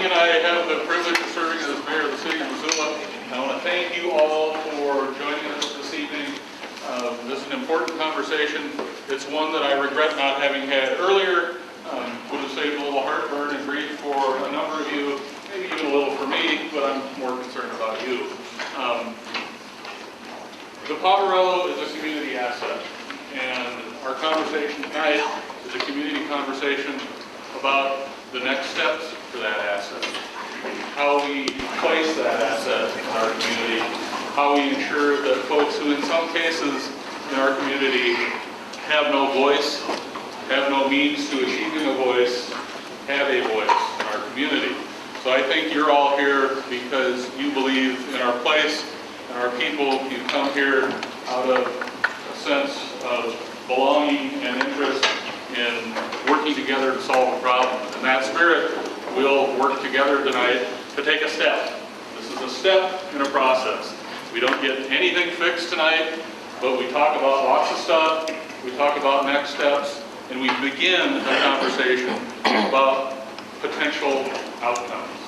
and I have the privilege of serving as mayor of the city of Missoula. I want to thank you all for joining us this evening. This is an important conversation. It's one that I regret not having had earlier. Would have saved a little heartburn and grief for a number of you, maybe even a little for me, but I'm more concerned about you. The Poverello is a community asset, and our conversation tonight is a community conversation about the next steps for that asset, how we place that asset in our community, how we ensure that folks who in some cases in our community have no voice, have no means to achieving a voice, have a voice in our community. So I think you're all here because you believe in our place and our people. You come here out of a sense of belonging and interest in working together to solve a problem. In that spirit, we'll work together tonight to take a step. This is a step in a process. We don't get anything fixed tonight, but we talk about lots of stuff. We talk about next steps, and we begin a conversation about potential outcomes.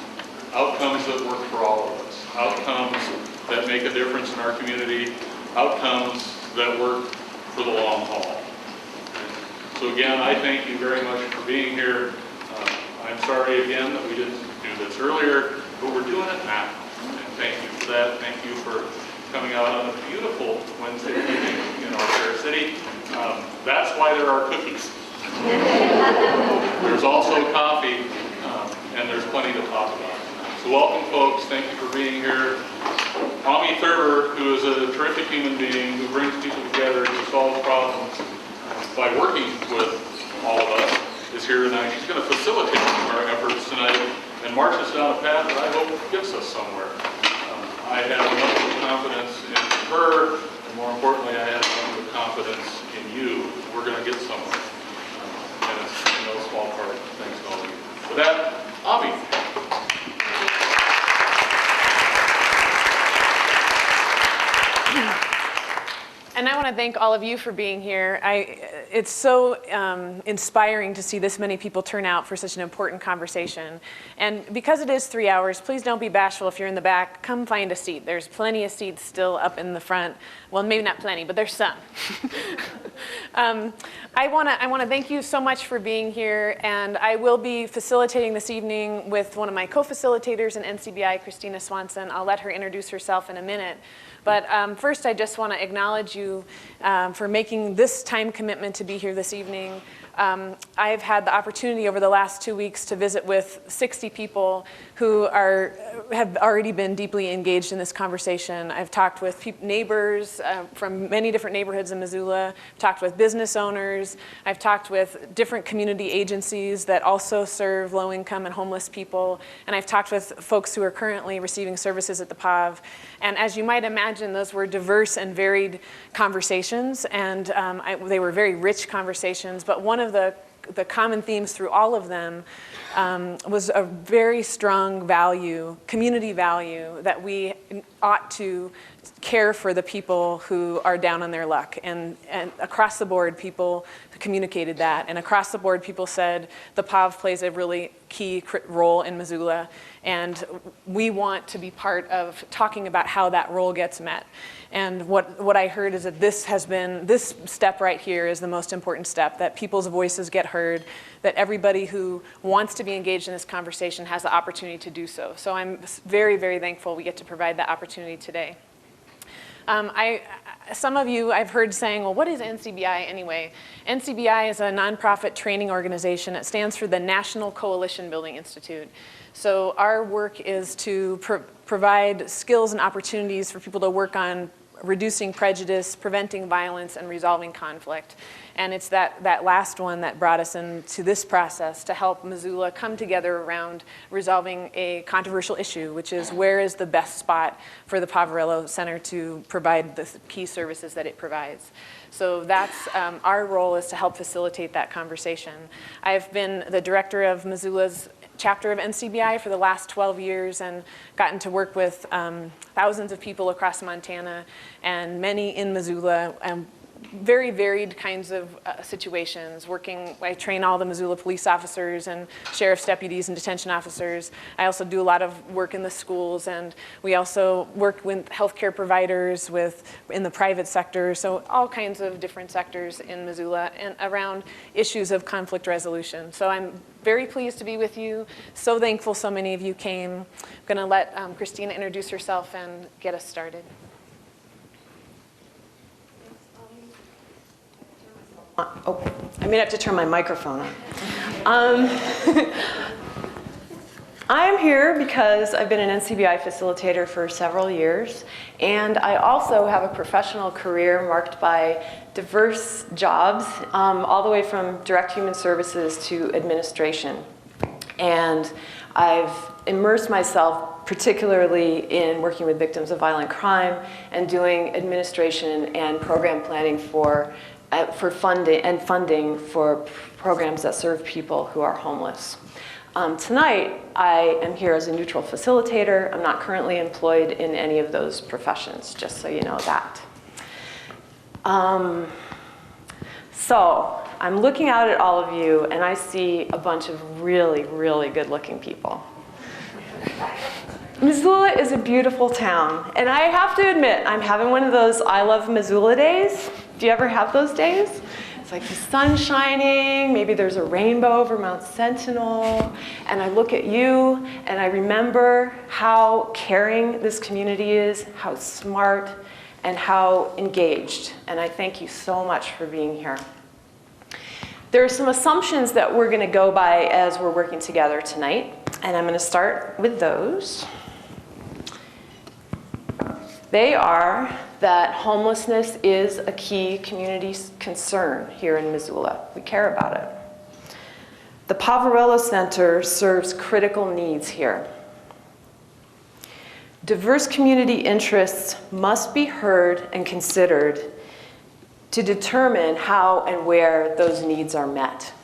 Outcomes that work for all of us. Outcomes that make a difference in our community. Outcomes that work for the long haul. So again, I thank you very much for being here. I'm sorry again that we didn't do this earlier, but we're doing it now. And thank you for that. Thank you for coming out on a beautiful Wednesday evening in our fair city. That's why there are cookies. There's also coffee, and there's plenty to talk about. So welcome, folks. Thank you for being here. Ami Thurber, who is a terrific human being who brings people together to solve problems by working with all of us, is here tonight. She's going to facilitate our efforts tonight and march us down a path that I hope gets us somewhere. I have enough confidence in her, and more importantly, I have enough confidence in you. We're going to get somewhere. And it's in no small part thanks to all of you. With that, Ami. And I want to thank all of you for being here. It's so inspiring to see this many people turn out for such an important conversation. And because it is 3 hours, please don't be bashful if you're in the back. Come find a seat. There's plenty of seats still up in the front. Well, maybe not plenty, but there's some. I want to thank you so much for being here. And I will be facilitating this evening with one of my co-facilitators in NCBI, Christina Swanson. I'll let her introduce herself in a minute. But first, I just want to acknowledge you for making this time commitment to be here this evening. I've had the opportunity over the last 2 weeks to visit with 60 people who have already been deeply engaged in this conversation. I've talked with neighbors from many different neighborhoods in Missoula. I've talked with business owners. I've talked with different community agencies that also serve low-income and homeless people. And I've talked with folks who are currently receiving services at the POV. And as you might imagine, those were diverse and varied conversations. And they were very rich conversations. But one of the common themes through all of them was a very strong value, community value, that we ought to care for the people who are down on their luck. And across the board, people communicated that. And across the board, people said the POV plays a really key role in Missoula. And we want to be part of talking about how that role gets met. And what I heard is that this step right here is the most important step, that people's voices get heard, that everybody who wants to be engaged in this conversation has the opportunity to do so. So I'm very, very thankful we get to provide that opportunity today. Some of you I've heard saying, well, what is NCBI anyway? NCBI is a nonprofit training organization. It stands for the National Coalition Building Institute. So our work is to provide skills and opportunities for people to work on reducing prejudice, preventing violence, and resolving conflict. And it's that last one that brought us into this process to help Missoula come together around resolving a controversial issue, which is where is the best spot for the Poverello Center to provide the key services that it provides. So that's our role, is to help facilitate that conversation. I've been the director of Missoula's chapter of NCBI for the last 12 years and gotten to work with thousands of people across Montana and many in Missoula, very varied kinds of situations. I train all the Missoula police officers and sheriff's deputies and detention officers. I also do a lot of work in the schools, and we also work with healthcare providers in the private sector, so all kinds of different sectors in Missoula and around issues of conflict resolution. So I'm very pleased to be with you. So thankful so many of you came. I'm going to let Christina introduce herself and get us started. Oh, I'm going to have to turn my microphone on. I'm here because I've been an NCBI facilitator for several years, and I also have a professional career marked by diverse jobs, all the way from direct human services to administration. And I've immersed myself particularly in working with victims of violent crime and doing administration and program planning for funding for programs that serve people who are homeless. Tonight, I am here as a neutral facilitator. I'm not currently employed in any of those professions, just so you know that. So I'm looking out at all of you, and I see a bunch of really, really good-looking people. Missoula is a beautiful town, and I have to admit, I'm having one of those I love Missoula days. Do you ever have those days? It's like the sun's shining, maybe there's a rainbow over Mount Sentinel, and I look at you and I remember how caring this community is, how smart, and how engaged. And I thank you so much for being here. There are some assumptions that we're going to go by as we're working together tonight, and I'm going to start with those. They are that homelessness is a key community concern here in Missoula. We care about it. The Poverello Center serves critical needs here. Diverse community interests must be heard and considered to determine how and where those needs are met.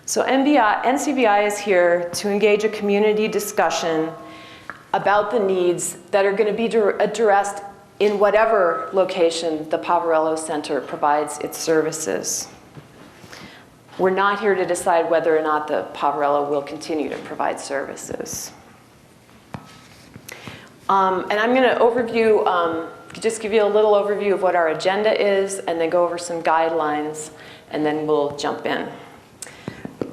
So NCBI is here to engage a community discussion about the needs that are going to be addressed in whatever location the Poverello Center provides its services. We're not here to decide whether or not the Poverello will continue to provide services. And I'm going to just give you a little overview of what our agenda is, and then go over some guidelines, and then we'll jump in.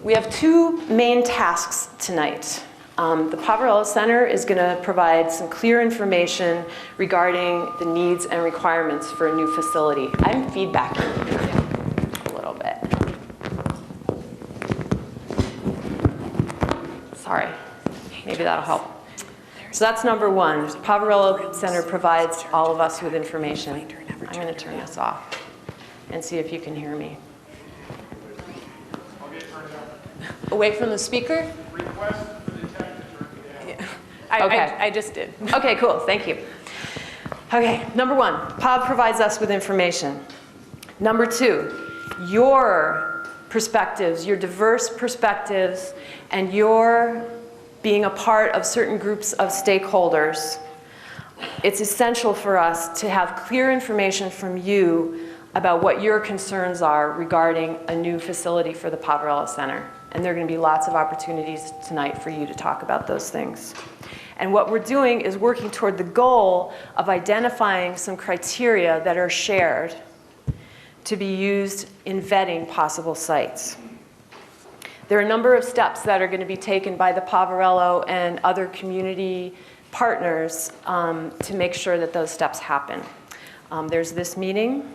We have two main tasks tonight. The Poverello Center is going to provide some clear information regarding the needs and requirements for a new facility. I'm feedbacking a little bit. Sorry, maybe that'll help. So that's number one. Poverello Center provides all of us with information. I'm going to turn this off and see if you can hear me. Away from the speaker? Request for the tech to turn it down. Okay. I just did. Okay, cool, thank you. Okay, number one, POB provides us with information. Number two, your perspectives, your diverse perspectives, and your being a part of certain groups of stakeholders. It's essential for us to have clear information from you about what your concerns are regarding a new facility for the Poverello Center. And there are going to be lots of opportunities tonight for you to talk about those things. And what we're doing is working toward the goal of identifying some criteria that are shared to be used in vetting possible sites. There are a number of steps that are going to be taken by the Poverello and other community partners to make sure that those steps happen. There's this meeting.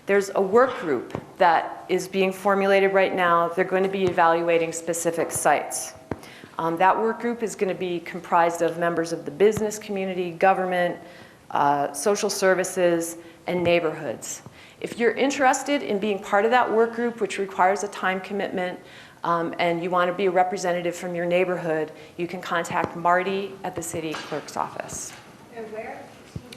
There's a work group that is being formulated right now. They're going to be evaluating specific sites. That work group is going to be comprised of members of the business community, government, social services, and neighborhoods. If you're interested in being part of that work group, which requires a time commitment, and you want to be a representative from your neighborhood, you can contact Marty at the city clerk's office. And where?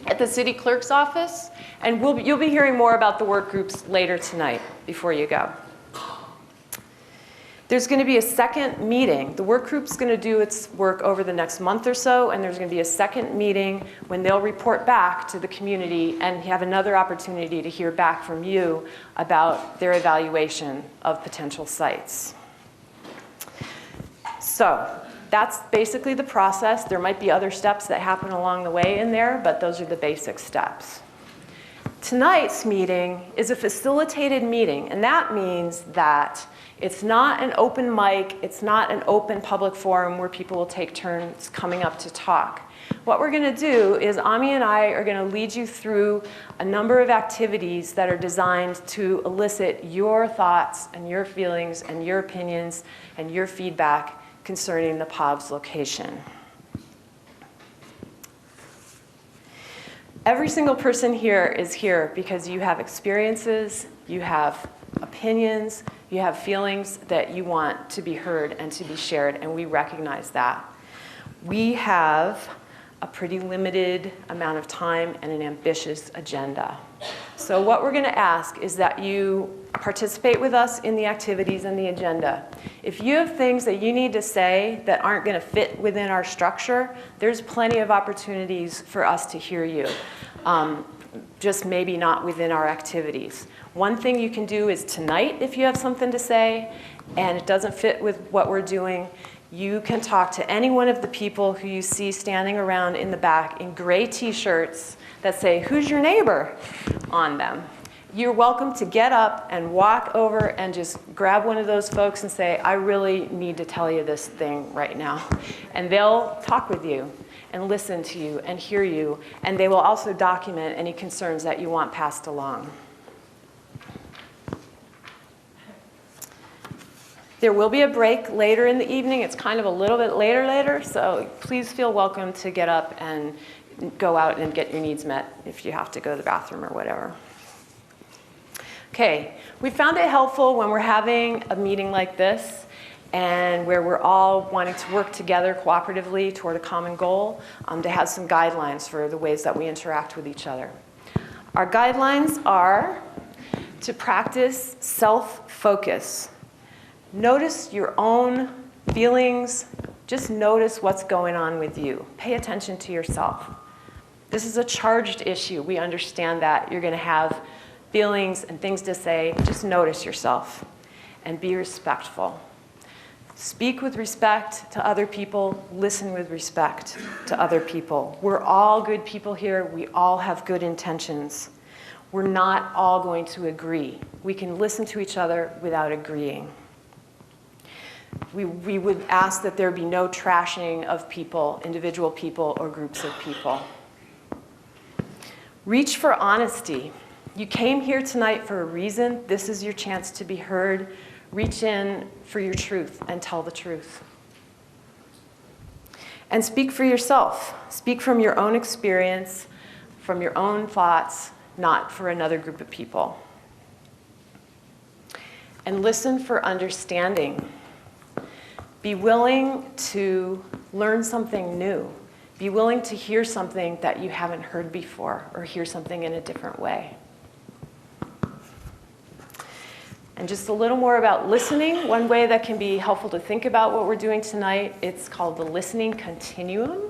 At the city clerk's office, and you'll be hearing more about the work groups later tonight before you go. There's going to be a second meeting. The work group's going to do its work over the next month or so, and there's going to be a second meeting when they'll report back to the community and have another opportunity to hear back from you about their evaluation of potential sites. So that's basically the process. There might be other steps that happen along the way in there, but those are the basic steps. Tonight's meeting is a facilitated meeting, and that means that it's not an open mic, it's not an open public forum where people will take turns coming up to talk. What we're going to do is Ami and I are going to lead you through a number of activities that are designed to elicit your thoughts and your feelings and your opinions and your feedback concerning the POV's location. Every single person here is here because you have experiences, you have opinions, you have feelings that you want to be heard and to be shared, and we recognize that. We have a pretty limited amount of time and an ambitious agenda. So what we're going to ask is that you participate with us in the activities and the agenda. If you have things that you need to say that aren't going to fit within our structure, there's plenty of opportunities for us to hear you, just maybe not within our activities. One thing you can do is tonight, if you have something to say and it doesn't fit with what we're doing, you can talk to any one of the people who you see standing around in the back in gray t-shirts that say, "Who's your neighbor?" on them. You're welcome to get up and walk over and just grab one of those folks and say, "I really need to tell you this thing right now." And they'll talk with you and listen to you and hear you, and they will also document any concerns that you want passed along. There will be a break later in the evening. It's kind of a little bit later, so please feel welcome to get up and go out and get your needs met if you have to go to the bathroom or whatever. Okay, we found it helpful when we're having a meeting like this and where we're all wanting to work together cooperatively toward a common goal, to have some guidelines for the ways that we interact with each other. Our guidelines are to practice self-focus. Notice your own feelings. Just notice what's going on with you. Pay attention to yourself. This is a charged issue. We understand that. You're going to have feelings and things to say. Just notice yourself and be respectful. Speak with respect to other people. Listen with respect to other people. We're all good people here. We all have good intentions. We're not all going to agree. We can listen to each other without agreeing. We would ask that there be no trashing of people, individual people, or groups of people. Reach for honesty. You came here tonight for a reason. This is your chance to be heard. Reach in for your truth and tell the truth. And speak for yourself. Speak from your own experience, from your own thoughts, not for another group of people. And listen for understanding. Be willing to learn something new. Be willing to hear something that you haven't heard before or hear something in a different way. And just a little more about listening. One way that can be helpful to think about what we're doing tonight, it's called the listening continuum.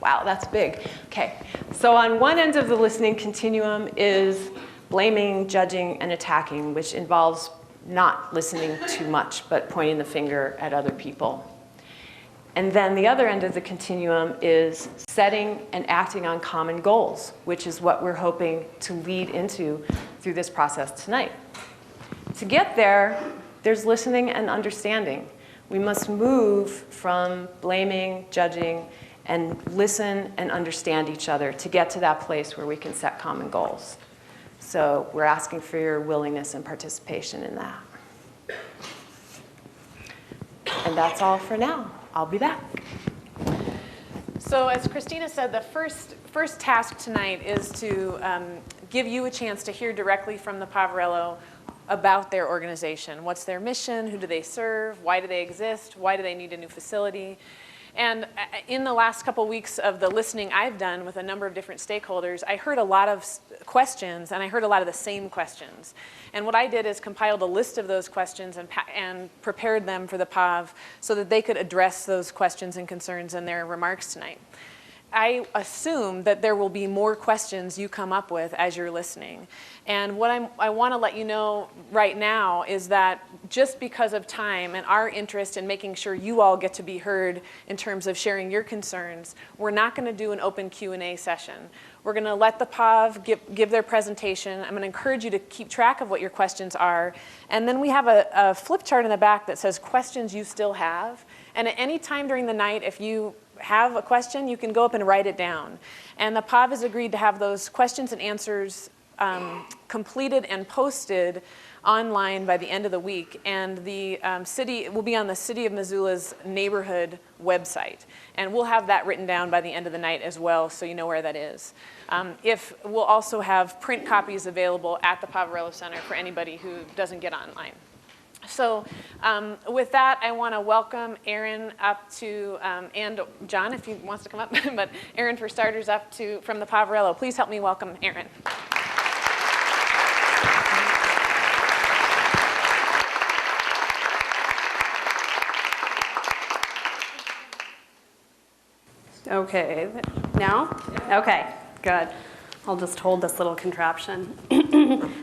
Wow, that's big. Okay, so on one end of the listening continuum is blaming, judging, and attacking, which involves not listening too much, but pointing the finger at other people. And then the other end of the continuum is setting and acting on common goals, which is what we're hoping to lead into through this process tonight. To get there, there's listening and understanding. We must move from blaming, judging, and listen and understand each other to get to that place where we can set common goals. So we're asking for your willingness and participation in that. And that's all for now. I'll be back. So as Christina said, the first task tonight is to give you a chance to hear directly from the Poverello about their organization. What's their mission? Who do they serve? Why do they exist? Why do they need a new facility? And in the last couple weeks of the listening I've done with a number of different stakeholders, I heard a lot of questions, and I heard a lot of the same questions. And what I did is compiled a list of those questions and prepared them for the POV so that they could address those questions and concerns in their remarks tonight. I assume that there will be more questions you come up with as you're listening. And what I want to let you know right now is that just because of time and our interest in making sure you all get to be heard in terms of sharing your concerns, we're not going to do an open Q&A session. We're going to let the POV give their presentation. I'm going to encourage you to keep track of what your questions are. And then we have a flip chart in the back that says questions you still have. And at any time during the night, if you have a question, you can go up and write it down. And the POV has agreed to have those questions and answers completed and posted online by the end of the week. And the city will be on the City of Missoula's neighborhood website. And we'll have that written down by the end of the night as well, so you know where that is. We'll also have print copies available at the Poverello Center for anybody who doesn't get online. So with that, I want to welcome Aaron up to, and John, if he wants to come up, but Aaron, for starters, up to from the Poverello. Please help me welcome Aaron. Okay, now? Okay, good. I'll just hold this little contraption.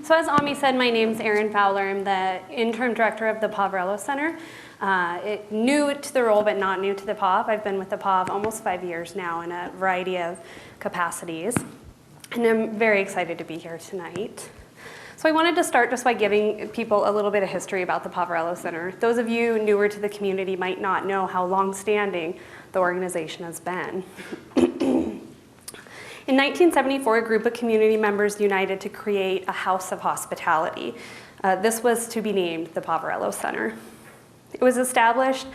So as Ami said, my name's Erin Fowler. I'm the interim director of the Poverello Center. New to the role, but not new to the POV. I've been with the POV almost 5 years now in a variety of capacities. And I'm very excited to be here tonight. So I wanted to start just by giving people a little bit of history about the Poverello Center. Those of you newer to the community might not know how long-standing the organization has been. In 1974, a group of community members united to create a house of hospitality. This was to be named the Poverello Center. It was established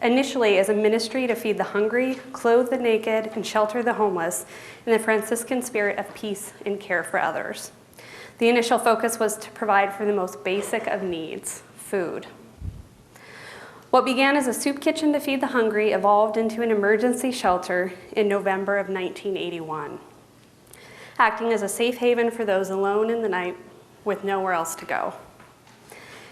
initially as a ministry to feed the hungry, clothe the naked, and shelter the homeless in the Franciscan spirit of peace and care for others. The initial focus was to provide for the most basic of needs, food. What began as a soup kitchen to feed the hungry evolved into an emergency shelter in November of 1981, acting as a safe haven for those alone in the night with nowhere else to go.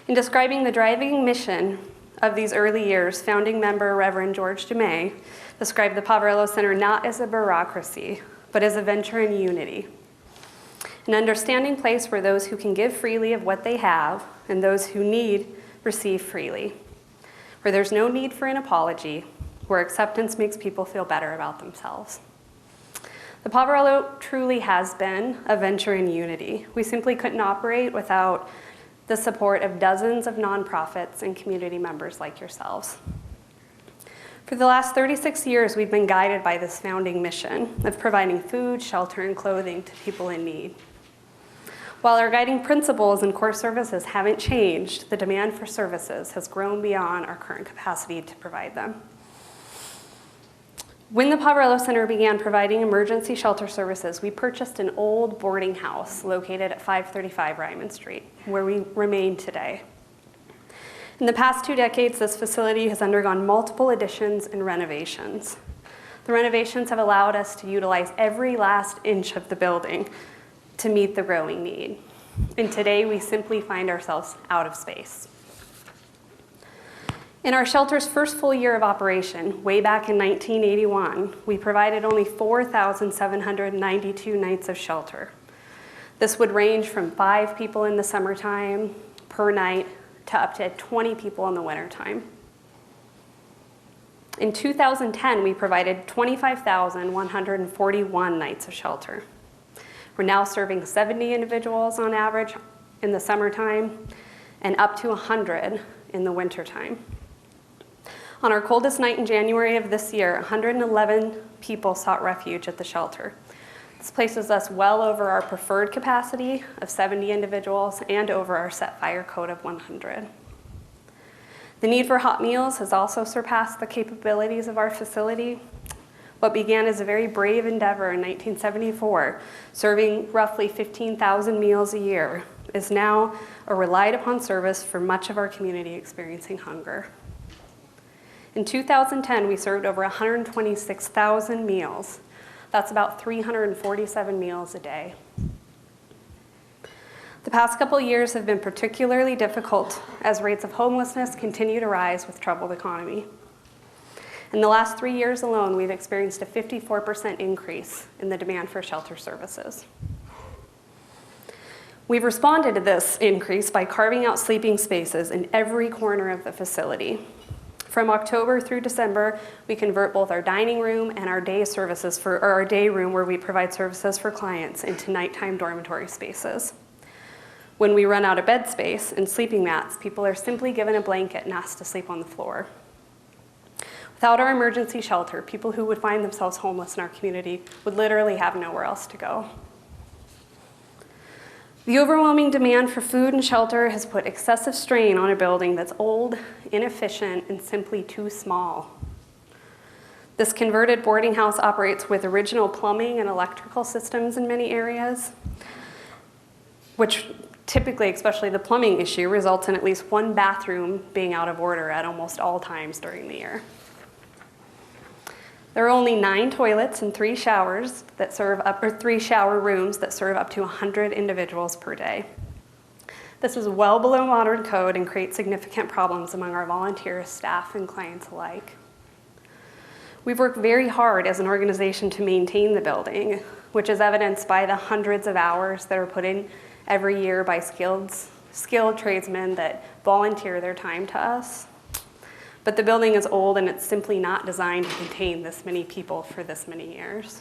In describing the driving mission of these early years, founding member Reverend George DeMay described the Poverello Center not as a bureaucracy, but as a venture in unity, an understanding place where those who can give freely of what they have and those who need receive freely, where there's no need for an apology, where acceptance makes people feel better about themselves. The Poverello truly has been a venture in unity. We simply couldn't operate without the support of dozens of nonprofits and community members like yourselves. For the last 36 years, we've been guided by this founding mission of providing food, shelter, and clothing to people in need. While our guiding principles and core services haven't changed, the demand for services has grown beyond our current capacity to provide them. When the Poverello Center began providing emergency shelter services, we purchased an old boarding house located at 535 Ryman Street, where we remain today. In the past 2 decades, this facility has undergone multiple additions and renovations. The renovations have allowed us to utilize every last inch of the building to meet the growing need. And today, we simply find ourselves out of space. In our shelter's first full year of operation, way back in 1981, we provided only 4,792 nights of shelter. This would range from 5 people in the summertime per night to up to 20 people in the wintertime. In 2010, we provided 25,141 nights of shelter. We're now serving 70 individuals on average in the summertime and up to 100 in the wintertime. On our coldest night in January of this year, 111 people sought refuge at the shelter. This places us well over our preferred capacity of 70 individuals and over our set fire code of 100. The need for hot meals has also surpassed the capabilities of our facility. What began as a very brave endeavor in 1974, serving roughly 15,000 meals a year, is now a relied upon service for much of our community experiencing hunger. In 2010, we served over 126,000 meals. That's about 347 meals a day. The past couple years have been particularly difficult as rates of homelessness continue to rise with troubled economy. In the last 3 years alone, we've experienced a 54% increase in the demand for shelter services. We've responded to this increase by carving out sleeping spaces in every corner of the facility. From October through December, we convert both our dining room and our day room where we provide services for clients into nighttime dormitory spaces. When we run out of bed space and sleeping mats, people are simply given a blanket and asked to sleep on the floor. Without our emergency shelter, people who would find themselves homeless in our community would literally have nowhere else to go. The overwhelming demand for food and shelter has put excessive strain on a building that's old, inefficient, and simply too small. This converted boarding house operates with original plumbing and electrical systems in many areas, which typically, especially the plumbing issue, results in at least one bathroom being out of order at almost all times during the year. There are only 9 toilets and 3 showers that serve up, or 3 shower rooms that serve up to 100 individuals per day. This is well below modern code and creates significant problems among our volunteers, staff, and clients alike. We've worked very hard as an organization to maintain the building, which is evidenced by the hundreds of hours that are put in every year by skilled tradesmen that volunteer their time to us. But the building is old and it's simply not designed to contain this many people for this many years.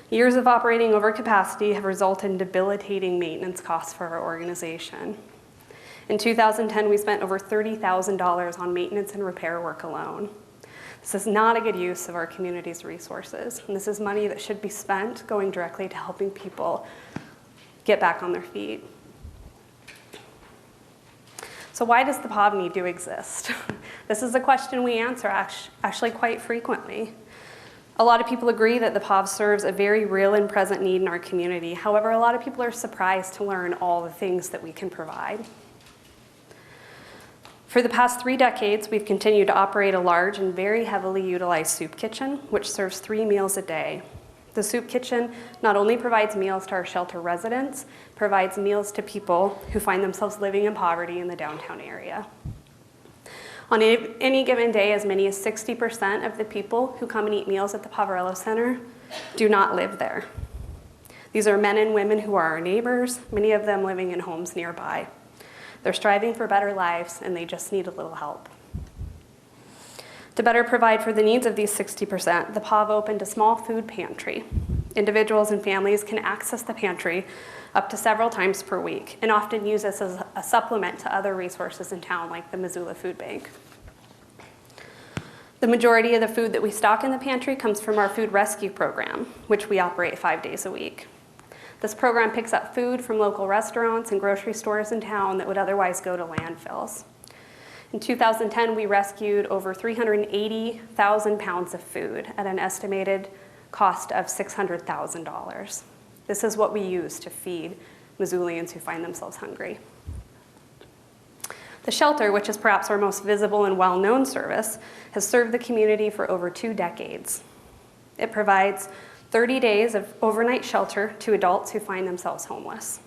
Years of operating over capacity have resulted in debilitating maintenance costs for our organization. In 2010, we spent over $30,000 on maintenance and repair work alone. This is not a good use of our community's resources, and this is money that should be spent going directly to helping people get back on their feet. So why does the POV need to exist? This is a question we answer actually quite frequently. A lot of people agree that the POV serves a very real and present need in our community. However, a lot of people are surprised to learn all the things that we can provide. For the past 3 decades, we've continued to operate a large and very heavily utilized soup kitchen, which serves 3 meals a day. The soup kitchen not only provides meals to our shelter residents, provides meals to people who find themselves living in poverty in the downtown area. On any given day, as many as 60% of the people who come and eat meals at the Poverello Center do not live there. These are men and women who are our neighbors, many of them living in homes nearby. They're striving for better lives, and they just need a little help. To better provide for the needs of these 60%, the POV opened a small food pantry. Individuals and families can access the pantry up to several times per week and often use this as a supplement to other resources in town like the Missoula Food Bank. The majority of the food that we stock in the pantry comes from our food rescue program, which we operate 5 days a week. This program picks up food from local restaurants and grocery stores in town that would otherwise go to landfills. In 2010, we rescued over 380,000 pounds of food at an estimated cost of $600,000. This is what we use to feed Missoulians who find themselves hungry. The shelter, which is perhaps our most visible and well-known service, has served the community for over 2 decades. It provides 30 days of overnight shelter to adults who find themselves homeless.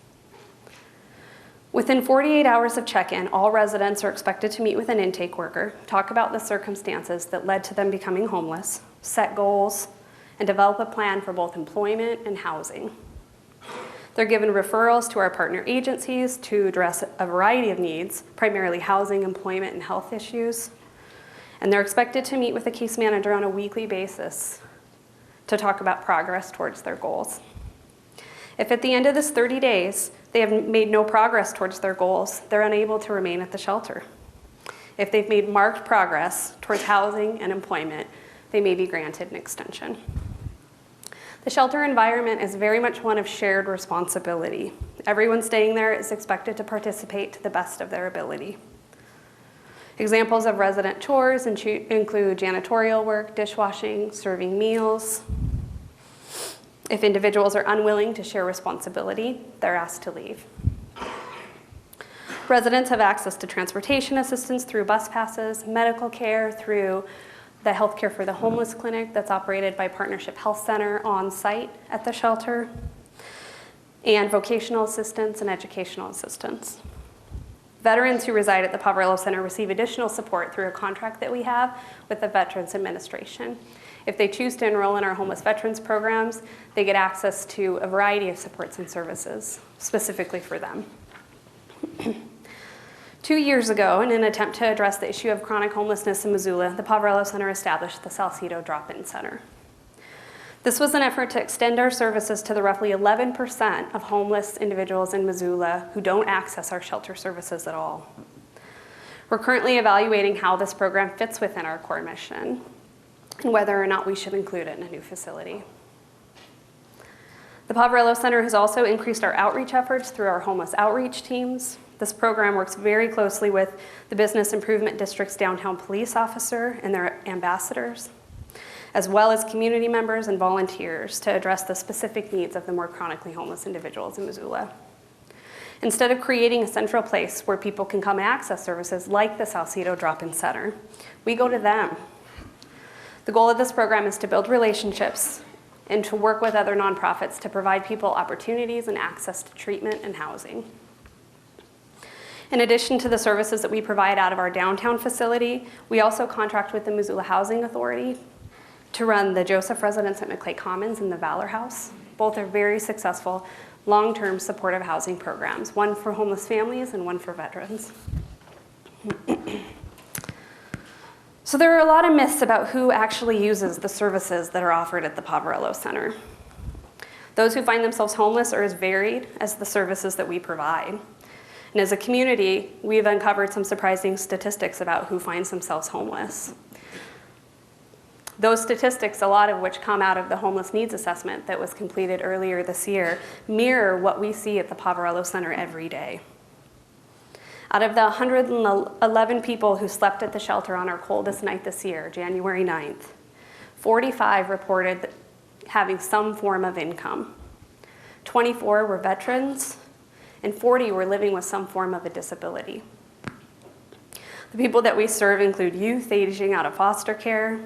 Within 48 hours of check-in, all residents are expected to meet with an intake worker, talk about the circumstances that led to them becoming homeless, set goals, and develop a plan for both employment and housing. They're given referrals to our partner agencies to address a variety of needs, primarily housing, employment, and health issues. And they're expected to meet with a case manager on a weekly basis to talk about progress towards their goals. If at the end of this 30 days, they have made no progress towards their goals, they're unable to remain at the shelter. If they've made marked progress towards housing and employment, they may be granted an extension. The shelter environment is very much one of shared responsibility. Everyone staying there is expected to participate to the best of their ability. Examples of resident chores include janitorial work, dishwashing, serving meals. If individuals are unwilling to share responsibility, they're asked to leave. Residents have access to transportation assistance through bus passes, medical care through the Healthcare for the Homeless clinic that's operated by Partnership Health Center on site at the shelter, and vocational assistance and educational assistance. Veterans who reside at the Poverello Center receive additional support through a contract that we have with the Veterans Administration. If they choose to enroll in our homeless veterans programs, they get access to a variety of supports and services specifically for them. 2 years ago, in an attempt to address the issue of chronic homelessness in Missoula, the Poverello Center established the Salcedo Drop-In Center. This was an effort to extend our services to the roughly 11% of homeless individuals in Missoula who don't access our shelter services at all. We're currently evaluating how this program fits within our core mission and whether or not we should include it in a new facility. The Poverello Center has also increased our outreach efforts through our homeless outreach teams. This program works very closely with the Business Improvement District's downtown police officer and their ambassadors, as well as community members and volunteers to address the specific needs of the more chronically homeless individuals in Missoula. Instead of creating a central place where people can come access services like the Salcedo Drop-In Center, we go to them. The goal of this program is to build relationships and to work with other nonprofits to provide people opportunities and access to treatment and housing. In addition to the services that we provide out of our downtown facility, we also contract with the Missoula Housing Authority to run the Joseph Residence at McClay Commons and the Valor House. Both are very successful long-term supportive housing programs, one for homeless families and one for veterans. So there are a lot of myths about who actually uses the services that are offered at the Poverello Center. Those who find themselves homeless are as varied as the services that we provide. And as a community, we've uncovered some surprising statistics about who finds themselves homeless. Those statistics, a lot of which come out of the homeless needs assessment that was completed earlier this year, mirror what we see at the Poverello Center every day. Out of the 111 people who slept at the shelter on our coldest night this year, January 9th, 45 reported having some form of income. 24 were veterans, and 40 were living with some form of a disability. The people that we serve include youth aging out of foster care,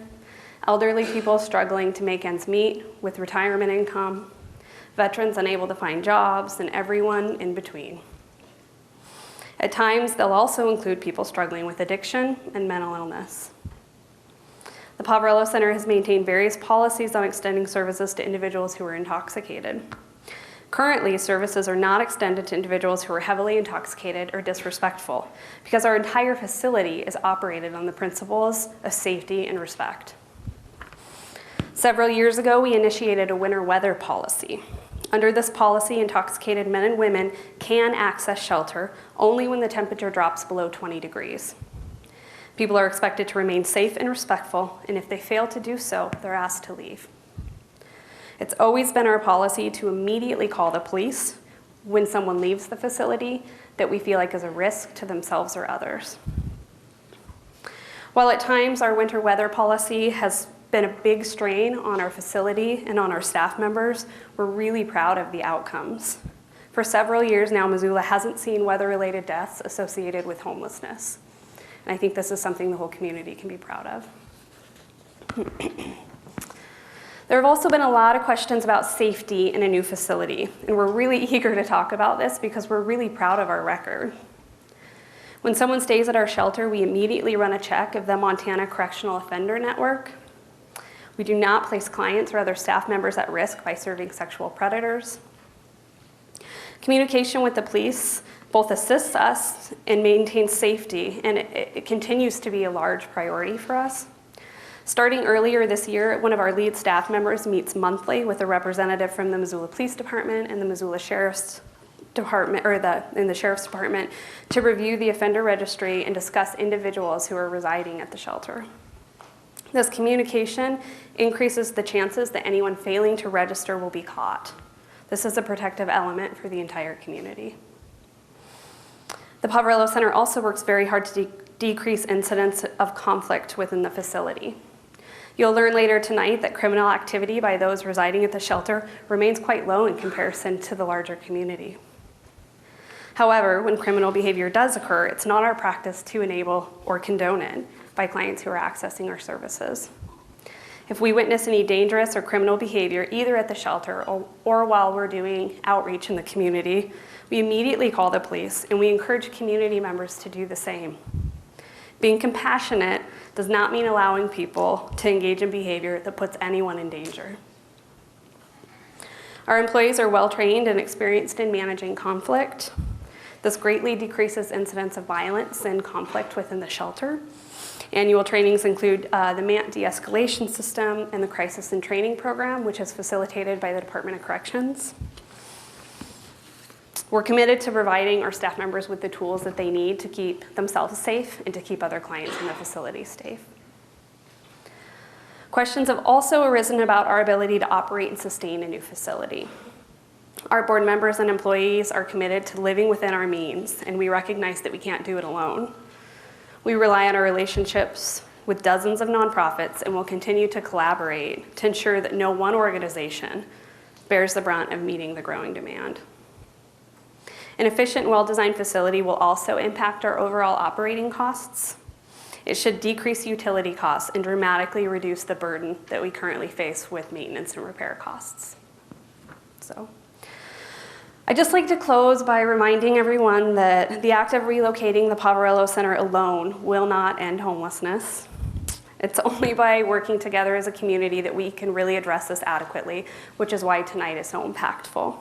elderly people struggling to make ends meet with retirement income, veterans unable to find jobs, and everyone in between. At times, they'll also include people struggling with addiction and mental illness. The Poverello Center has maintained various policies on extending services to individuals who are intoxicated. Currently, services are not extended to individuals who are heavily intoxicated or disrespectful because our entire facility is operated on the principles of safety and respect. Several years ago, we initiated a winter weather policy. Under this policy, intoxicated men and women can access shelter only when the temperature drops below 20 degrees. People are expected to remain safe and respectful, and if they fail to do so, they're asked to leave. It's always been our policy to immediately call the police when someone leaves the facility that we feel like is a risk to themselves or others. While at times our winter weather policy has been a big strain on our facility and on our staff members, we're really proud of the outcomes. For several years now, Missoula hasn't seen weather-related deaths associated with homelessness. And I think this is something the whole community can be proud of. There have also been a lot of questions about safety in a new facility, and we're really eager to talk about this because we're really proud of our record. When someone stays at our shelter, we immediately run a check of the Montana Correctional Offender Network. We do not place clients or other staff members at risk by serving sexual predators. Communication with the police both assists us and maintains safety, and it continues to be a large priority for us. Starting earlier this year, one of our lead staff members meets monthly with a representative from the Missoula Police Department and the Missoula Sheriff's Department, in the Sheriff's Department, to review the offender registry and discuss individuals who are residing at the shelter. This communication increases the chances that anyone failing to register will be caught. This is a protective element for the entire community. The Poverello Center also works very hard to decrease incidents of conflict within the facility. You'll learn later tonight that criminal activity by those residing at the shelter remains quite low in comparison to the larger community. However, when criminal behavior does occur, it's not our practice to enable or condone it by clients who are accessing our services. If we witness any dangerous or criminal behavior, either at the shelter or while we're doing outreach in the community, we immediately call the police, and we encourage community members to do the same. Being compassionate does not mean allowing people to engage in behavior that puts anyone in danger. Our employees are well-trained and experienced in managing conflict. This greatly decreases incidents of violence and conflict within the shelter. Annual trainings include the MANT de-escalation system and the crisis and training program, which is facilitated by the Department of Corrections. We're committed to providing our staff members with the tools that they need to keep themselves safe and to keep other clients in the facility safe. Questions have also arisen about our ability to operate and sustain a new facility. Our board members and employees are committed to living within our means, and we recognize that we can't do it alone. We rely on our relationships with dozens of nonprofits and will continue to collaborate to ensure that no one organization bears the brunt of meeting the growing demand. An efficient, well-designed facility will also impact our overall operating costs. It should decrease utility costs and dramatically reduce the burden that we currently face with maintenance and repair costs. So, I'd just like to close by reminding everyone that the act of relocating the Poverello Center alone will not end homelessness. It's only by working together as a community that we can really address this adequately, which is why tonight is so impactful.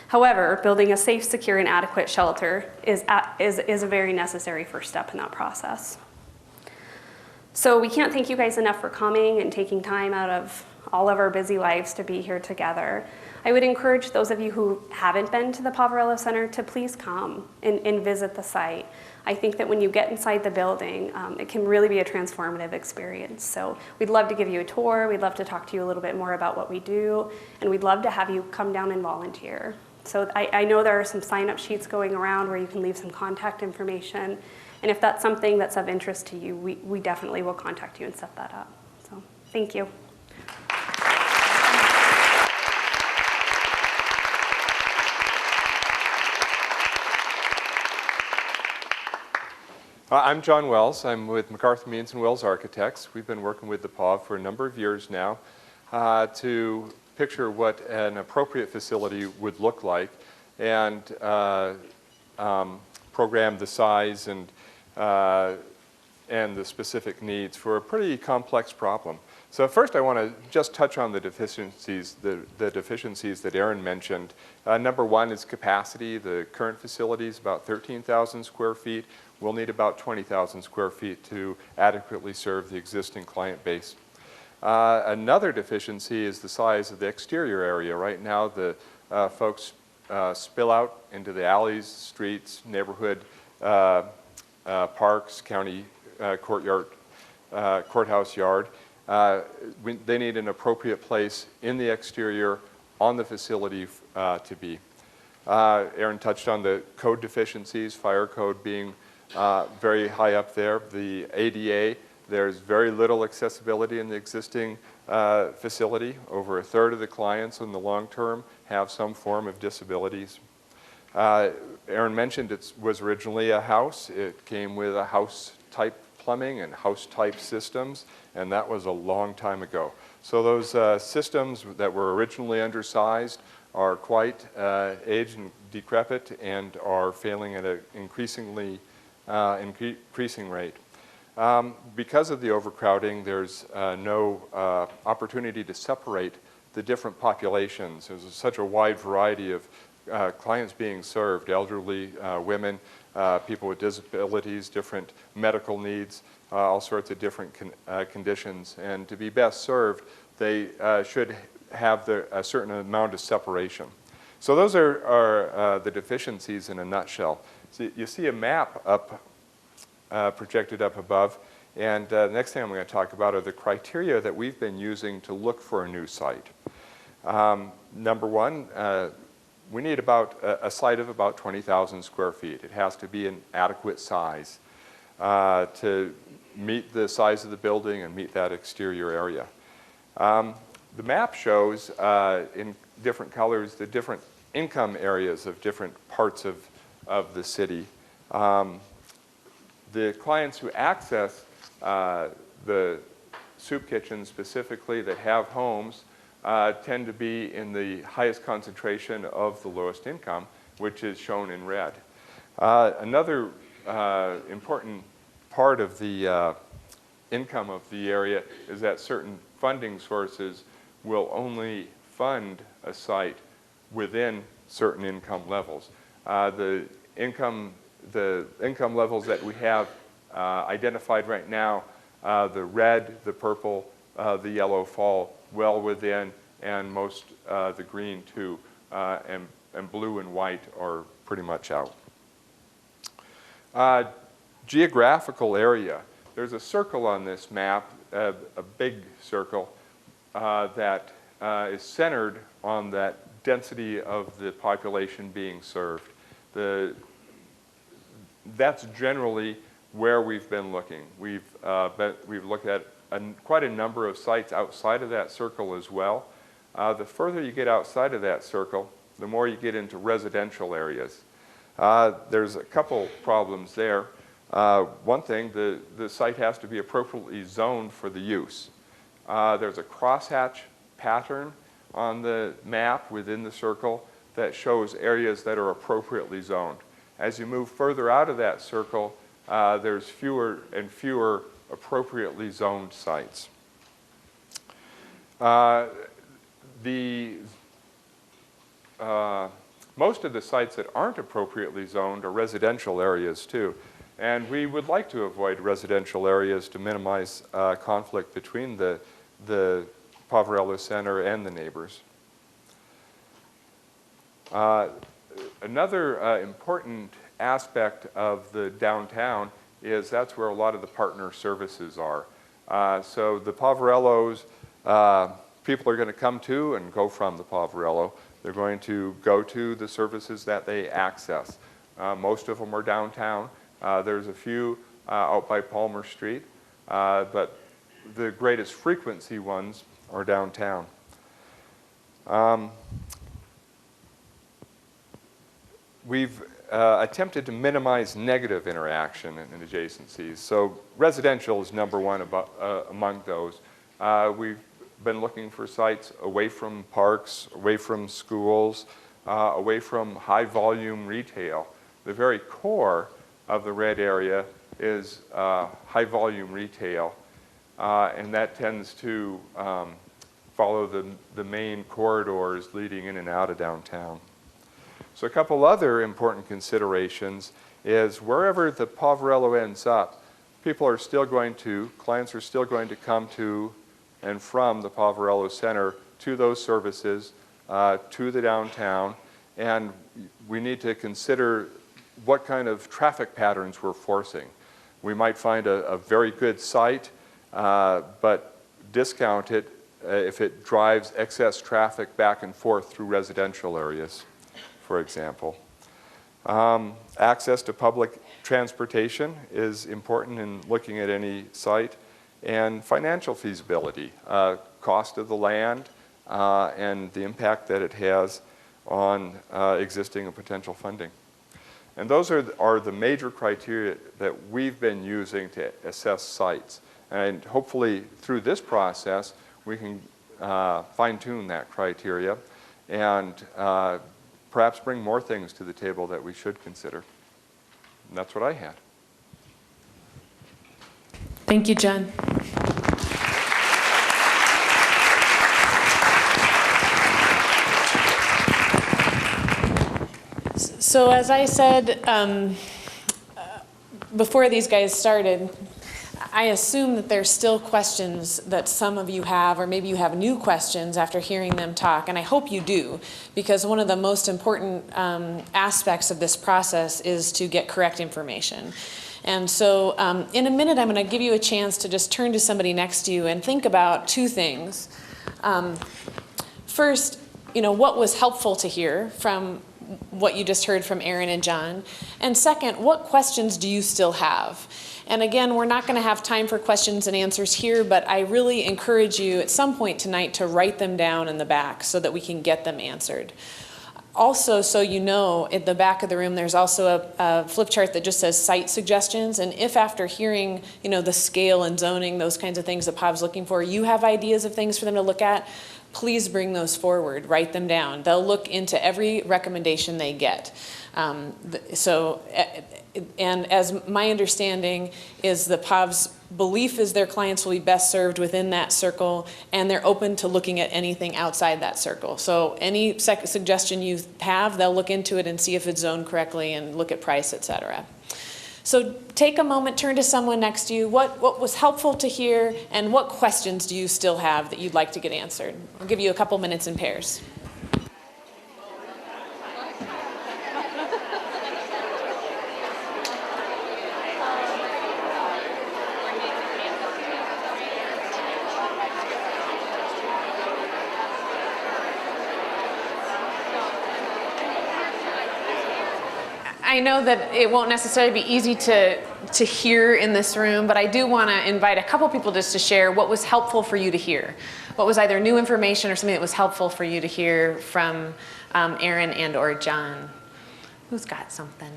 However, building a safe, secure, and adequate shelter is a very necessary first step in that process. So we can't thank you guys enough for coming and taking time out of all of our busy lives to be here together. I would encourage those of you who haven't been to the Poverello Center to please come and visit the site. I think that when you get inside the building, it can really be a transformative experience. So we'd love to give you a tour. We'd love to talk to you a little bit more about what we do, and we'd love to have you come down and volunteer. So I know there are some sign-up sheets going around where you can leave some contact information. And if that's something that's of interest to you, we definitely will contact you and set that up. So thank you. I'm John Wells. I'm with McArthur Means and Wells Architects. We've been working with the POV for a number of years now to picture what an appropriate facility would look like and program the size and the specific needs for a pretty complex problem. So first I want to just touch on the deficiencies that Aaron mentioned. Number one is capacity. The current facility is about 13,000 square feet. We'll need about 20,000 square feet to adequately serve the existing client base. Another deficiency is the size of the exterior area. Right now the folks spill out into the alleys, streets, neighborhood parks, county courthouse yard. They need an appropriate place in the exterior on the facility to be. Aaron touched on the code deficiencies, fire code being very high up there. The ADA, there's very little accessibility in the existing facility. Over a third of the clients in the long term have some form of disabilities. Aaron mentioned it was originally a house. It came with a house-type plumbing and house-type systems, and that was a long time ago. So those systems that were originally undersized are quite aged and decrepit and are failing at an increasing rate. Because of the overcrowding, there's no opportunity to separate the different populations. There's such a wide variety of clients being served, elderly, women, people with disabilities, different medical needs, all sorts of different conditions. And to be best served, they should have a certain amount of separation. So those are the deficiencies in a nutshell. So you see a map up, projected up above, and the next thing I'm going to talk about are the criteria that we've been using to look for a new site. Number one, we need about a site of about 20,000 square feet. It has to be an adequate size to meet the size of the building and meet that exterior area. The map shows in different colors the different income areas of different parts of of the city. The clients who access the soup kitchens specifically that have homes tend to be in the highest concentration of the lowest income, which is shown in red. Another important part of the income of the area is that certain funding sources will only fund a site within certain income levels. The income levels that we have identified right now, the red, the purple, the yellow fall well within, and most the green too, and blue and white are pretty much out. Geographical area. There's a circle on this map, a big circle, that is centered on that density of the population being served. That's generally where we've been looking. We've looked at quite a number of sites outside of that circle as well. The further you get outside of that circle, the more you get into residential areas. There's a couple problems there. One thing, the site has to be appropriately zoned for the use. There's a crosshatch pattern on the map within the circle that shows areas that are appropriately zoned. As you move further out of that circle, there's fewer and fewer appropriately zoned sites. Most of the sites that aren't appropriately zoned are residential areas too. And we would like to avoid residential areas to minimize conflict between the Poverello Center and the neighbors. Another important aspect of the downtown is that's where a lot of the partner services are. So the Poverellos, people are going to come to and go from the Poverello. They're going to go to the services that they access. Most of them are downtown. There's a few out by Palmer Street, but the greatest frequency ones are downtown. We've attempted to minimize negative interaction in adjacencies. So residential is number one among those. We've been looking for sites away from parks, away from schools, away from high volume retail. The very core of the red area is high volume retail, and that tends to follow the main corridors leading in and out of downtown. So a couple other important considerations is wherever the Poverello ends up, clients are still going to come to and from the Poverello Center to those services, to the downtown, and we need to consider what kind of traffic patterns we're forcing. We might find a very good site, but discount it if it drives excess traffic back and forth through residential areas, for example. Access to public transportation is important in looking at any site, and financial feasibility, cost of the land, and the impact that it has on existing and potential funding. And those are the major criteria that we've been using to assess sites. And hopefully through this process, we can fine-tune that criteria and perhaps bring more things to the table that we should consider. And that's what I had. Thank you, John. So as I said before these guys started, I assume that there's still questions that some of you have, or maybe you have new questions after hearing them talk, and I hope you do, because one of the most important aspects of this process is to get correct information. And so in a minute, I'm going to give you a chance to just turn to somebody next to you and think about two things. First, what was helpful to hear from what you just heard from Aaron and John? And second, what questions do you still have? And again, we're not going to have time for questions and answers here, but I really encourage you at some point tonight to write them down in the back so that we can get them answered. Also, so you know, at the back of the room, there's also a flip chart that just says site suggestions. And if after hearing, you know, the scale and zoning, those kinds of things that POV's looking for, you have ideas of things for them to look at, please bring those forward, write them down. They'll look into every recommendation they get. And as my understanding is the POV's belief is their clients will be best served within that circle, and they're open to looking at anything outside that circle. So any suggestion you have, they'll look into it and see if it's zoned correctly and look at price, et cetera. So take a moment, turn to someone next to you. What was helpful to hear, and what questions do you still have that you'd like to get answered? I'll give you a couple minutes in pairs. I know that it won't necessarily be easy to hear in this room, but I do want to invite a couple people just to share what was helpful for you to hear. What was either new information or something that was helpful for you to hear from Aaron and or John. Who's got something?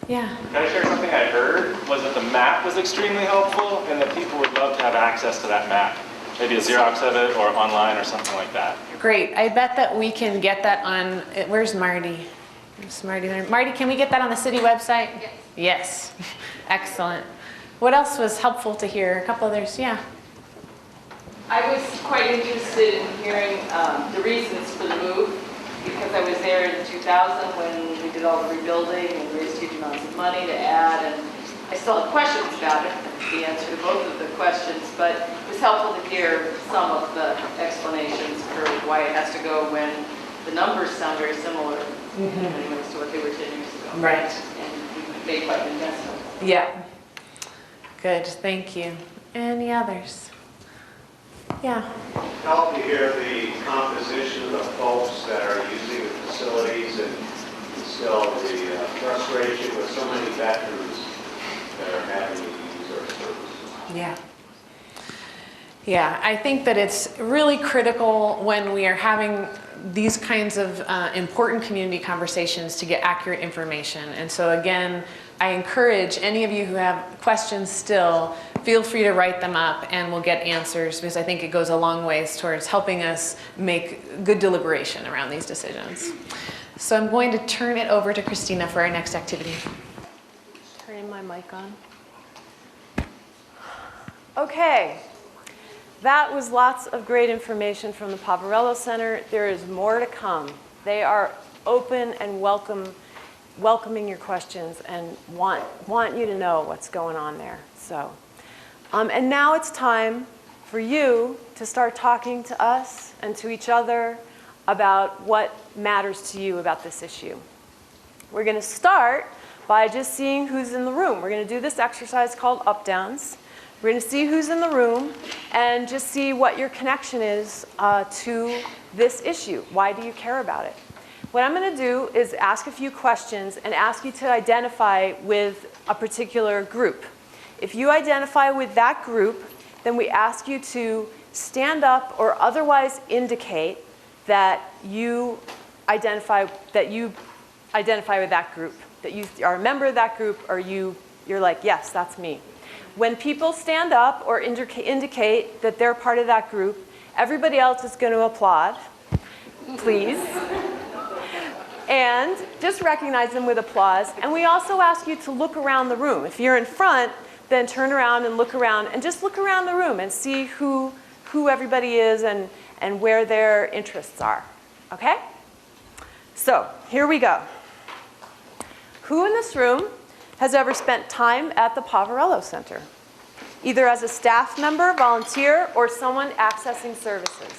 Yeah. Can I share something I heard? Was that the map was extremely helpful and that people would love to have access to that map. Maybe a Xerox of it or online or something like that. Great. I bet that we can get that on, where's Marty? Is Marty there? Marty, can we get that on the city website? Yes. Yes. Excellent. What else was helpful to hear? A couple others, yeah. I was quite interested in hearing the reasons for the move, because I was there in 2000 when we did all the rebuilding and raised huge amounts of money to add, and I still have questions about it, the answer to both of the questions, but it was helpful to hear some of the explanations for why it has to go when the numbers sound very similar anyways to what they were 10 years ago. Right. And we made quite an investment. Yeah. Good, thank you. Any others? Yeah. Help me hear the composition of folks that are using the facilities and still the frustration with so many veterans that are having to use our services. Yeah. Yeah, I think that it's really critical when we are having these kinds of important community conversations to get accurate information. And so again, I encourage any of you who have questions still, feel free to write them up and we'll get answers, because I think it goes a long ways towards helping us make good deliberation around these decisions. So I'm going to turn it over to Christina for our next activity. Turning my mic on. Okay. That was lots of great information from the Poverello Center. There is more to come. They are open and welcoming your questions and want you to know what's going on there. So, and now it's time for you to start talking to us and to each other about what matters to you about this issue. We're going to start by just seeing who's in the room. We're going to do this exercise called up-downs. We're going to see who's in the room and just see what your connection is to this issue. Why do you care about it? What I'm going to do is ask a few questions and ask you to identify with a particular group. If you identify with that group, then we ask you to stand up or otherwise indicate that you identify with that group, that you are a member of that group, or you're like, yes, that's me. When people stand up or indicate that they're part of that group, everybody else is going to applaud, please. And just recognize them with applause. And we also ask you to look around the room. If you're in front, then turn around and look around, and just look around the room and see who everybody is and where their interests are. Okay? So here we go. Who in this room has ever spent time at the Poverello Center, either as a staff member, volunteer, or someone accessing services?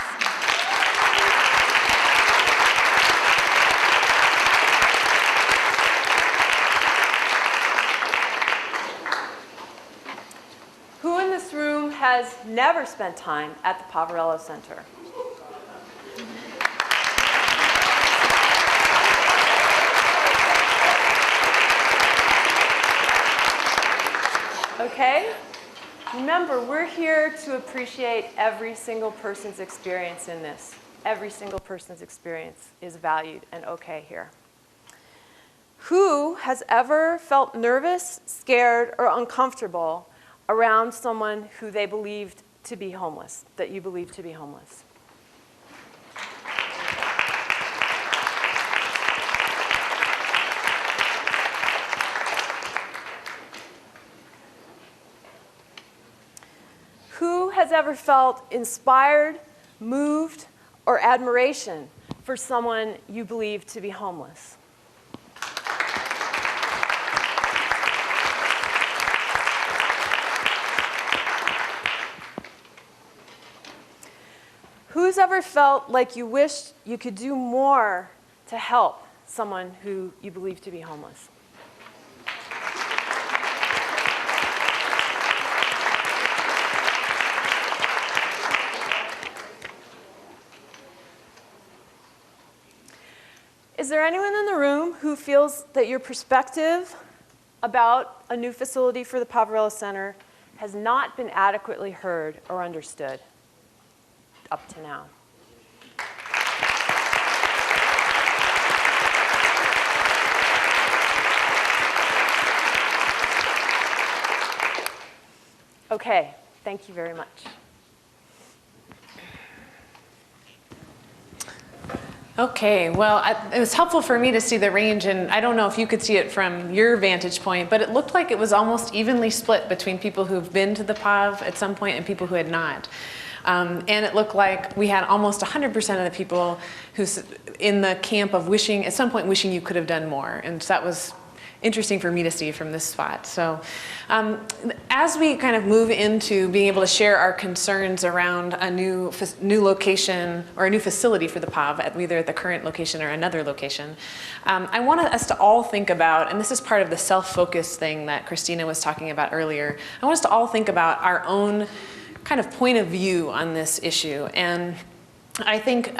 Who in this room has never spent time at the Poverello Center? Okay? Remember, we're here to appreciate every single person's experience in this. every single person's experience is valued and okay here. Who has ever felt nervous, scared, or uncomfortable around someone who they believed to be homeless, that you believe to be homeless? Who has ever felt inspired, moved, or admiration for someone you believe to be homeless? Who's ever felt like you wished you could do more to help someone who you believe to be homeless? Is there anyone in the room who feels that your perspective about a new facility for the Poverello Center has not been adequately heard or understood up to now? Okay, thank you very much. Okay, well, it was helpful for me to see the range, and I don't know if you could see it from your vantage point, but it looked like it was almost evenly split between people who've been to the POV at some point and people who had not. And it looked like we had almost 100% of the people who's in the camp of wishing, at some point wishing you could have done more, and so that was interesting for me to see from this spot. So as we kind of move into being able to share our concerns around a new location or a new facility for the POV, either at the current location or another location, I want us to all think about, and this is part of the self-focus thing that Christina was talking about earlier, I want us to all think about our own kind of point of view on this issue. And I think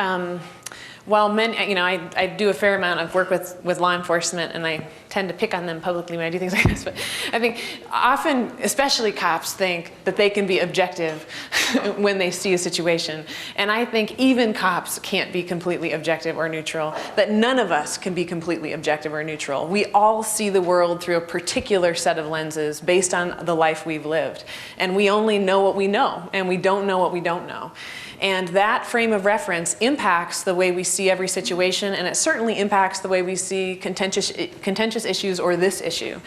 while I do a fair amount of work with law enforcement, and I tend to pick on them publicly when I do things like this, but I think often, especially cops, think that they can be objective when they see a situation. And I think even cops can't be completely objective or neutral, that none of us can be completely objective or neutral. We all see the world through a particular set of lenses based on the life we've lived. And we only know what we know, and we don't know what we don't know. And that frame of reference impacts the way we see every situation, and it certainly impacts the way we see contentious issues or this issue.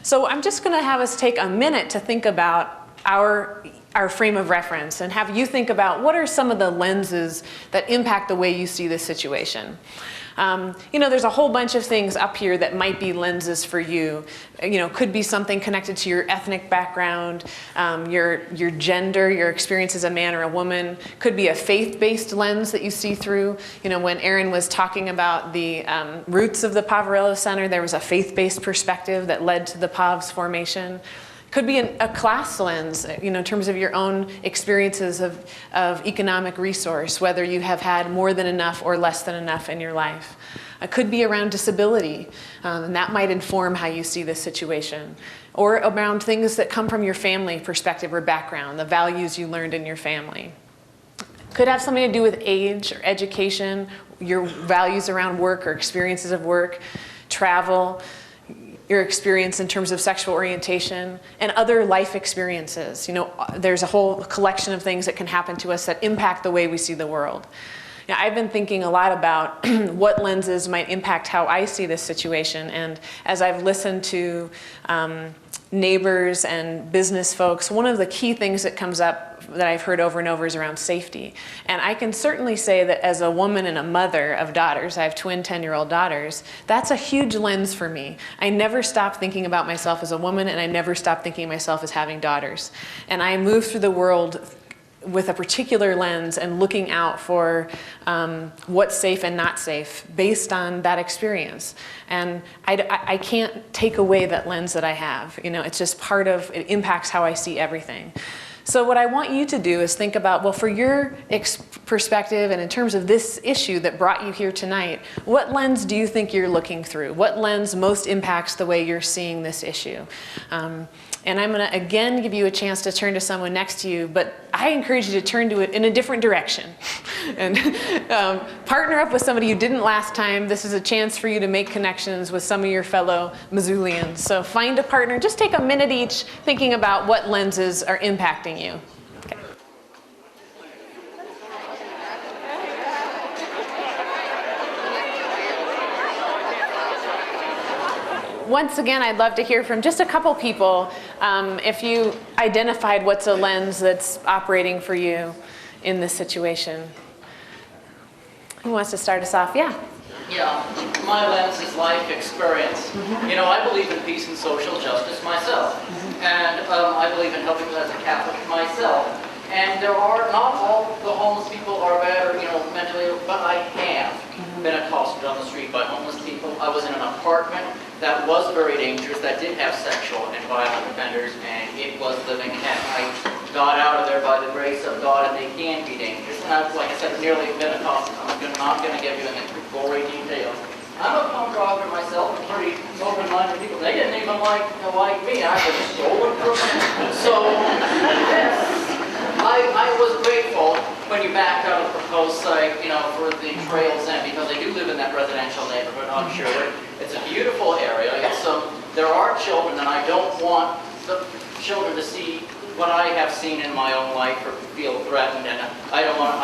So I'm just going to have us take a minute to think about our frame of reference and have you think about what are some of the lenses that impact the way you see this situation. There's a whole bunch of things up here that might be lenses for you. Could be something connected to your ethnic background, your gender, your experience as a man or a woman. Could be a faith-based lens that you see through. When Erin was talking about the roots of the Poverello Center, there was a faith-based perspective that led to the POV's formation. Could be a class lens, in terms of your own experiences of economic resource, whether you have had more than enough or less than enough in your life. It could be around disability, and that might inform how you see this situation. Or around things that come from your family perspective or background, the values you learned in your family. Could have something to do with age or education, your values around work or experiences of work, travel, your experience in terms of sexual orientation, and other life experiences. There's a whole collection of things that can happen to us that impact the way we see the world. Now, I've been thinking a lot about what lenses might impact how I see this situation, and as I've listened to neighbors and business folks, one of the key things that comes up that I've heard over and over is around safety. And I can certainly say that as a woman and a mother of daughters, I have twin 10-year-old daughters, that's a huge lens for me. I never stop thinking about myself as a woman, and I never stop thinking of myself as having daughters. And I move through the world with a particular lens and looking out for what's safe and not safe based on that experience. And I can't take away that lens that I have. It's just part of, it impacts how I see everything. So what I want you to do is think about, well, for your perspective and in terms of this issue that brought you here tonight, what lens do you think you're looking through? What lens most impacts the way you're seeing this issue? And I'm going to again give you a chance to turn to someone next to you, but I encourage you to turn to it in a different direction. And partner up with somebody you didn't last time. This is a chance for you to make connections with some of your fellow Missoulians. So find a partner. Just take a minute each thinking about what lenses are impacting you. Okay. Once again, I'd love to hear from just a couple people if you identified what's a lens that's operating for you in this situation. Who wants to start us off? Yeah. Yeah, my lens is life experience. You know, I believe in peace and social justice myself. And I believe in helping as a Catholic myself. And there are, not all the homeless people are bad or, you know, mentally ill, but I have been accosted on the street by homeless people. I was in an apartment that was very dangerous, that did have sexual and violent offenders, and it was living hell. I got out of there by the grace of God, and they can be dangerous. And I've, like I said, nearly been accosted. I'm not going to give you any gory details. I'm a punk rocker myself, and pretty open-minded people. They didn't even like me. I was stolen from them. So, I was grateful when you backed out of the proposed site, you know, for the trails in, because I do live in that residential neighborhood on Sherwood. It's a beautiful area. It's there are children, and I don't want the children to see what I have seen in my own life or feel threatened, and I don't want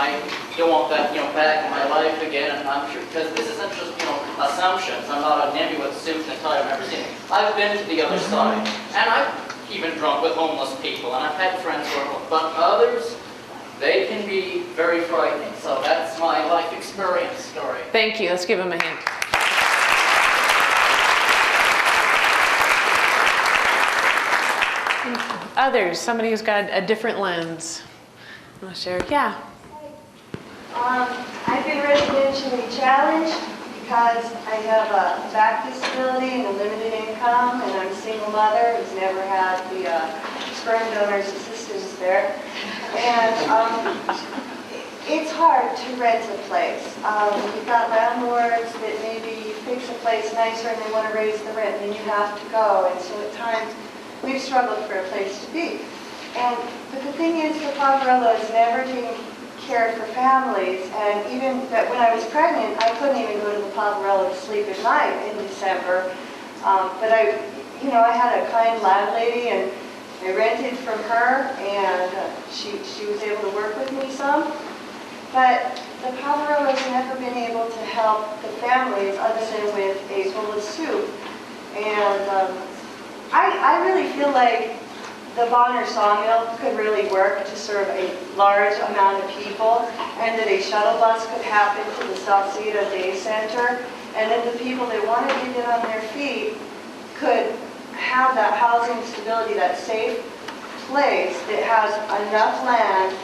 that, you know, back in my life again. And I'm sure, because this isn't just, you know, assumptions. I'm not a nimby with suit and tie. I've never seen it. I've been to the other side, and I've even drunk with homeless people, and I've had friends who are, but others, they can be very frightening. So that's my life experience story. Thank you. Let's give him a hand. Others, somebody who's got a different lens. I'll share. Yeah. I've been residentially challenged because I have a back disability and a limited income, and I'm a single mother who's never had the sperm donor's assistance there. And it's hard to rent a place. You've got landlords that maybe fix a place nicer and they want to raise the rent, and then you have to go. And so at times, we've struggled for a place to be. But the thing is, the Poverello is never taking care for families, and even that when I was pregnant, I couldn't even go to the Poverello to sleep at night in December. But I had a kind landlady, and I rented from her, and she was able to work with me some. But the Poverello's never been able to help the families other than with a bowl of soup. And I really feel like the Bonner Sawmill could really work to serve a large amount of people, and that a shuttle bus could happen to the Salcedo Day Center, and then the people that wanted to get on their feet could have that housing stability, that safe place that has enough land,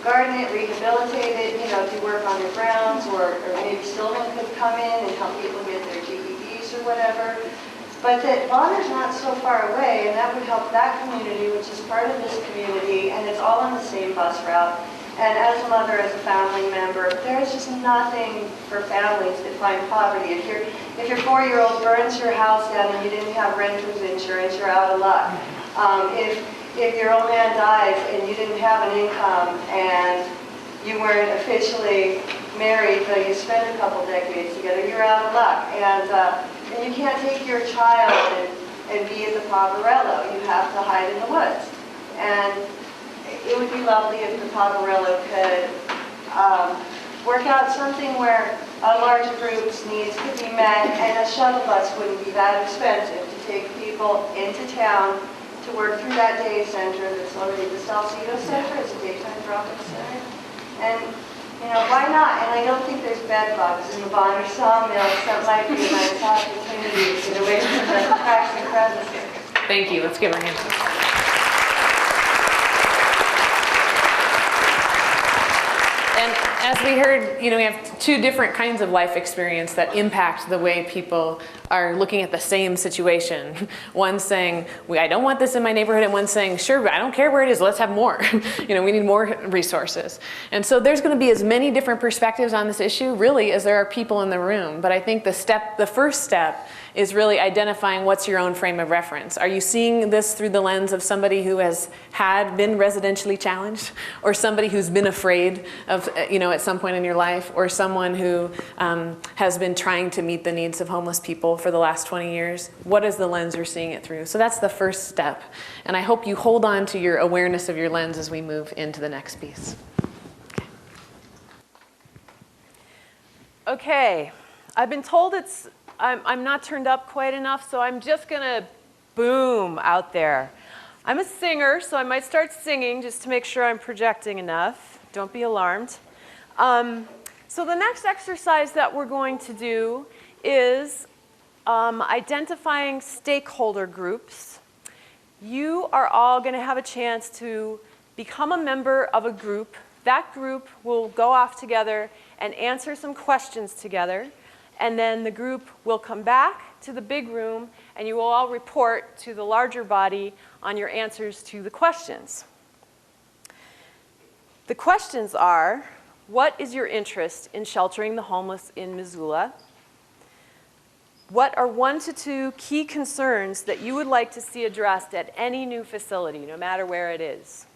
garden it, rehabilitate it, you know, do work on the grounds, or maybe Stillman could come in and help people get their GEDs or whatever. But that Bonner's not so far away, and that would help that community, which is part of this community, and it's all on the same bus route. And as a mother, as a family member, there's just nothing for families that find poverty. If your 4-year-old burns your house down and you didn't have renter's insurance, you're out of luck. If your old man dies and you didn't have an income and you weren't officially married, but you spent a couple decades together, you're out of luck. And you can't take your child and be at the Poverello. You have to hide in the woods. And it would be lovely if the Poverello could work out something where a large group's needs could be met, and a shuttle bus wouldn't be that expensive to take people into town to work through that day center that's already the Salcedo Center. It's a daytime drop-in center. And you know, why not? And I don't think there's bed bugs in the Bonner Sawmill, so that might be a nice opportunity to get away from the cracks and crevices. Thank you. Let's give her a hand. And as we heard, you know, we have two different kinds of life experience that impact the way people are looking at the same situation. One saying, I don't want this in my neighborhood, and one saying, sure, but I don't care where it is, let's have more. You know, we need more resources. And so there's going to be as many different perspectives on this issue, really, as there are people in the room. But I think the first step is really identifying what's your own frame of reference. Are you seeing this through the lens of somebody who has been residentially challenged, or somebody who's been afraid of, you know, at some point in your life, or someone who has been trying to meet the needs of homeless people for the last 20 years, what is the lens you're seeing it through? So that's the first step. And I hope you hold on to your awareness of your lens as we move into the next piece. Okay, I've been told I'm not turned up quite enough, so I'm just gonna boom out there. I'm a singer, so I might start singing just to make sure I'm projecting enough. Don't be alarmed. So the next exercise that we're going to do is identifying stakeholder groups. You are all going to have a chance to become a member of a group. That group will go off together and answer some questions together. And then the group will come back to the big room, and you will all report to the larger body on your answers to the questions. The questions are, what is your interest in sheltering the homeless in Missoula? What are 1 to 2 key concerns that you would like to see addressed at any new facility, no matter where it is?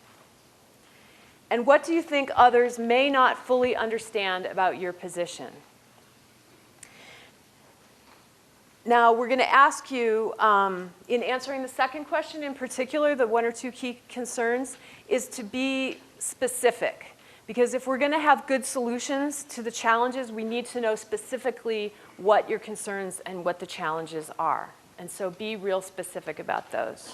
And what do you think others may not fully understand about your position? Now, we're going to ask you, in answering the second question in particular, the 1 or 2 key concerns, is to be specific. Because if we're going to have good solutions to the challenges, we need to know specifically what your concerns and what the challenges are. And so be real specific about those.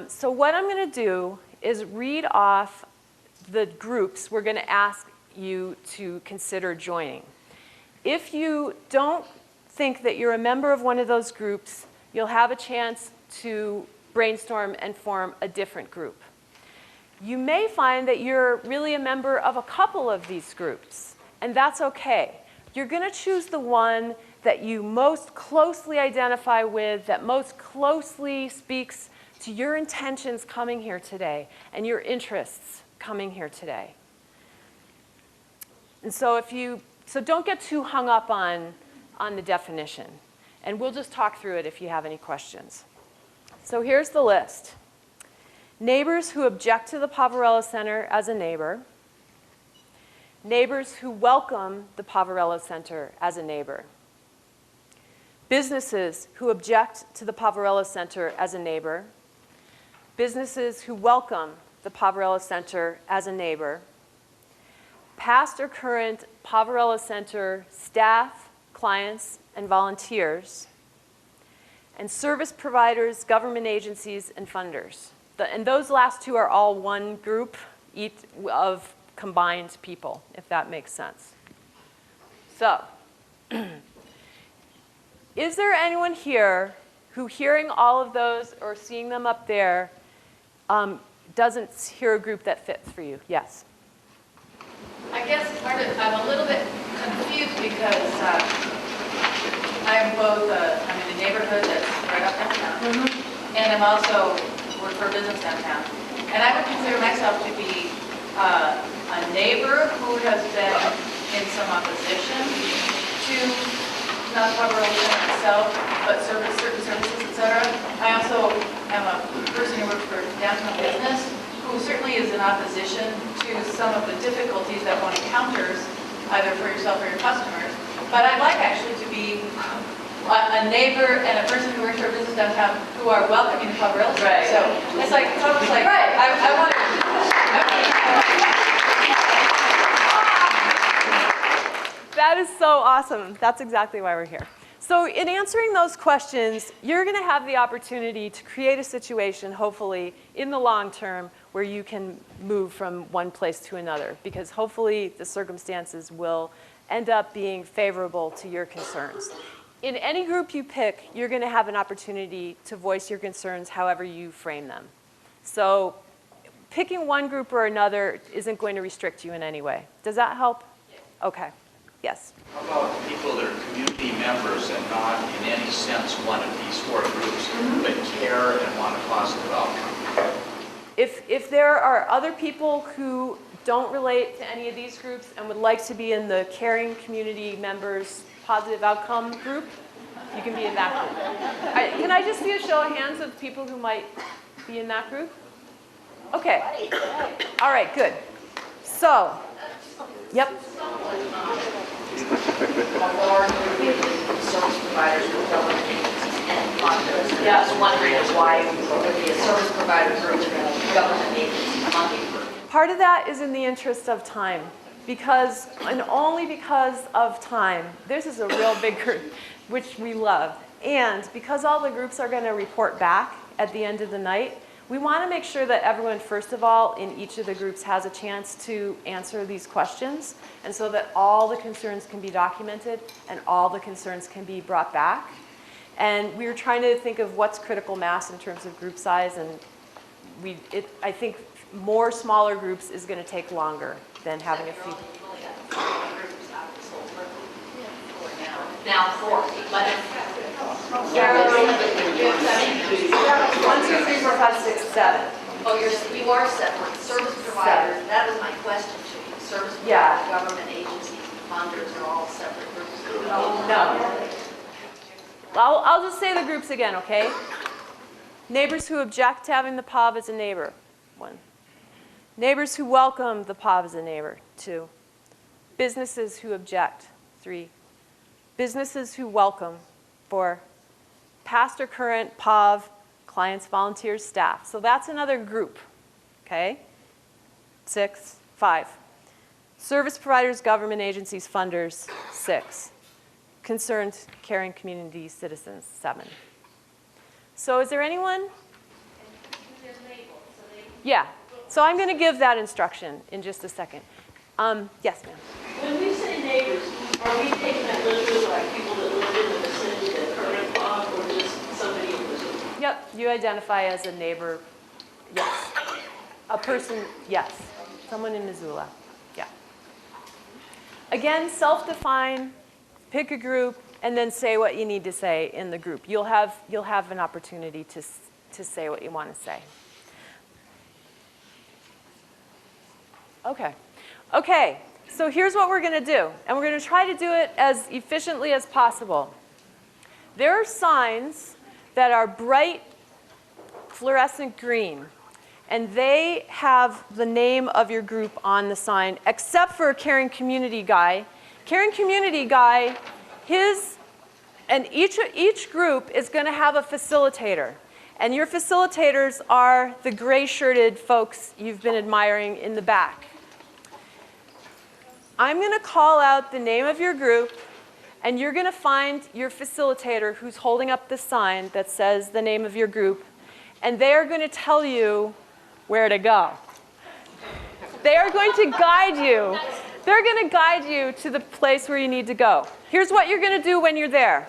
So what I'm going to do is read off the groups we're going to ask you to consider joining. If you don't think that you're a member of one of those groups, you'll have a chance to brainstorm and form a different group. You may find that you're really a member of a couple of these groups, and that's okay. You're going to choose the one that you most closely identify with, that most closely speaks to your intentions coming here today and your interests coming here today. And so So don't get too hung up on the definition. And we'll just talk through it if you have any questions. So here's the list. Neighbors who object to the Poverello Center as a neighbor. Neighbors who welcome the Poverello Center as a neighbor. Businesses who object to the Poverello Center as a neighbor. Businesses who welcome the Poverello Center as a neighbor. Past or current Poverello Center staff, clients, and volunteers, and service providers, government agencies, and funders. And those last 2 are all one group of combined people, if that makes sense. So, is there anyone here who, hearing all of those or seeing them up there, doesn't hear a group that fits for you? Yes? I guess I'm a little bit confused because I'm both, I'm in a neighborhood that's right up downtown, and I'm also work for a business downtown. And I would consider myself to be a neighbor who has been in some opposition to not Poverello Center itself, but certain services, etc. I also am a person who works for downtown business, who certainly is in opposition to some of the difficulties that one encounters, either for yourself or your customers. But I'd like actually to be a neighbor and a person who works for a business downtown who are welcoming the Poverello Center. Right. So it's like, right. I want to. That is so awesome. That's exactly why we're here. So in answering those questions, you're going to have the opportunity to create a situation, hopefully, in the long term, where you can move from one place to another, because hopefully the circumstances will end up being favorable to your concerns. In any group you pick, you're going to have an opportunity to voice your concerns however you frame them. So picking one group or another isn't going to restrict you in any way. Does that help? Okay. Yes? How about people that are community members and not in any sense one of these 4 groups, but care and want a positive outcome? If there are other people who don't relate to any of these groups and would like to be in the caring community members positive outcome group, you can be in that group. All right, can I just see a show of hands of people who might be in that group? Okay. All right, good. So, yep. Service providers with government agencies and funders. Yeah, I was wondering why it would be a service provider group and a government agency funding group. Part of that is in the interest of time, because, and only because of time. This is a real big group, which we love. And because all the groups are going to report back at the end of the night, we want to make sure that everyone, first of all, in each of the groups has a chance to answer these questions, and so that all the concerns can be documented and all the concerns can be brought back. And we were trying to think of what's critical mass in terms of group size, and I think more smaller groups is going to take longer than having a few. Now 4, but 1, 2, 3, 4, 5, 6, 7. oh, you are separate. Service providers, that was my question to you. Service providers, Yeah. government agencies, funders are all separate groups. No. I'll just say the groups again, okay? Neighbors who object to having the POV as a neighbor, 1. Neighbors who welcome the POV as a neighbor, 2. Businesses who object, 3. Businesses who welcome, 4. Past or current POV, clients, volunteers, staff. So that's another group, okay? 6, 5. Service providers, government agencies, funders, 6. Concerned, caring community citizens, 7. So is there anyone? Yeah. So I'm going to give that instruction in just a second. Yes, ma'am. When we say neighbors, are we taking that literally like people that live in the vicinity that are in Bob, or just somebody in Missoula? Yep, you identify as a neighbor, yes. A person, yes. Someone in Missoula, yeah. Again, self-define, pick a group, and then say what you need to say in the group. You'll have an opportunity to say what you want to say. Okay, so here's what we're going to do, and we're going to try to do it as efficiently as possible. There are signs that are bright fluorescent green, and they have the name of your group on the sign, except for Caring Community Guy. Caring Community Guy, each group is going to have a facilitator. And your facilitators are the gray-shirted folks you've been admiring in the back. I'm going to call out the name of your group, and you're going to find your facilitator who's holding up the sign that says the name of your group, and they are going to tell you where to go. They are going to guide you. They're going to guide you to the place where you need to go. Here's what you're going to do when you're there.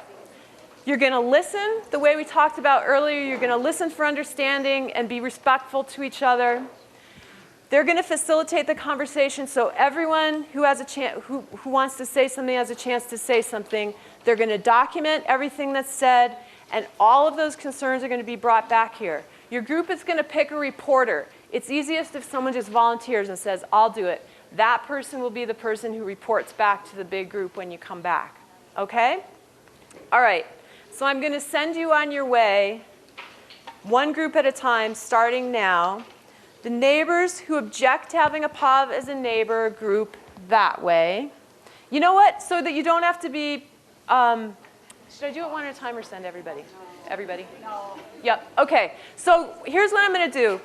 You're going to listen the way we talked about earlier. You're going to listen for understanding and be respectful to each other. They're going to facilitate the conversation so everyone who has a chance, who wants to say something has a chance to say something. They're going to document everything that's said, and all of those concerns are going to be brought back here. Your group is going to pick a reporter. It's easiest if someone just volunteers and says, I'll do it. That person will be the person who reports back to the big group when you come back. Okay? All right. So I'm going to send you on your way, one group at a time, starting now. The neighbors who object to having a POV as a neighbor group that way. You know what? So that you don't have to be, should I do it one at a time or send everybody? Everybody? No. Yep. Okay. So here's what I'm going to do.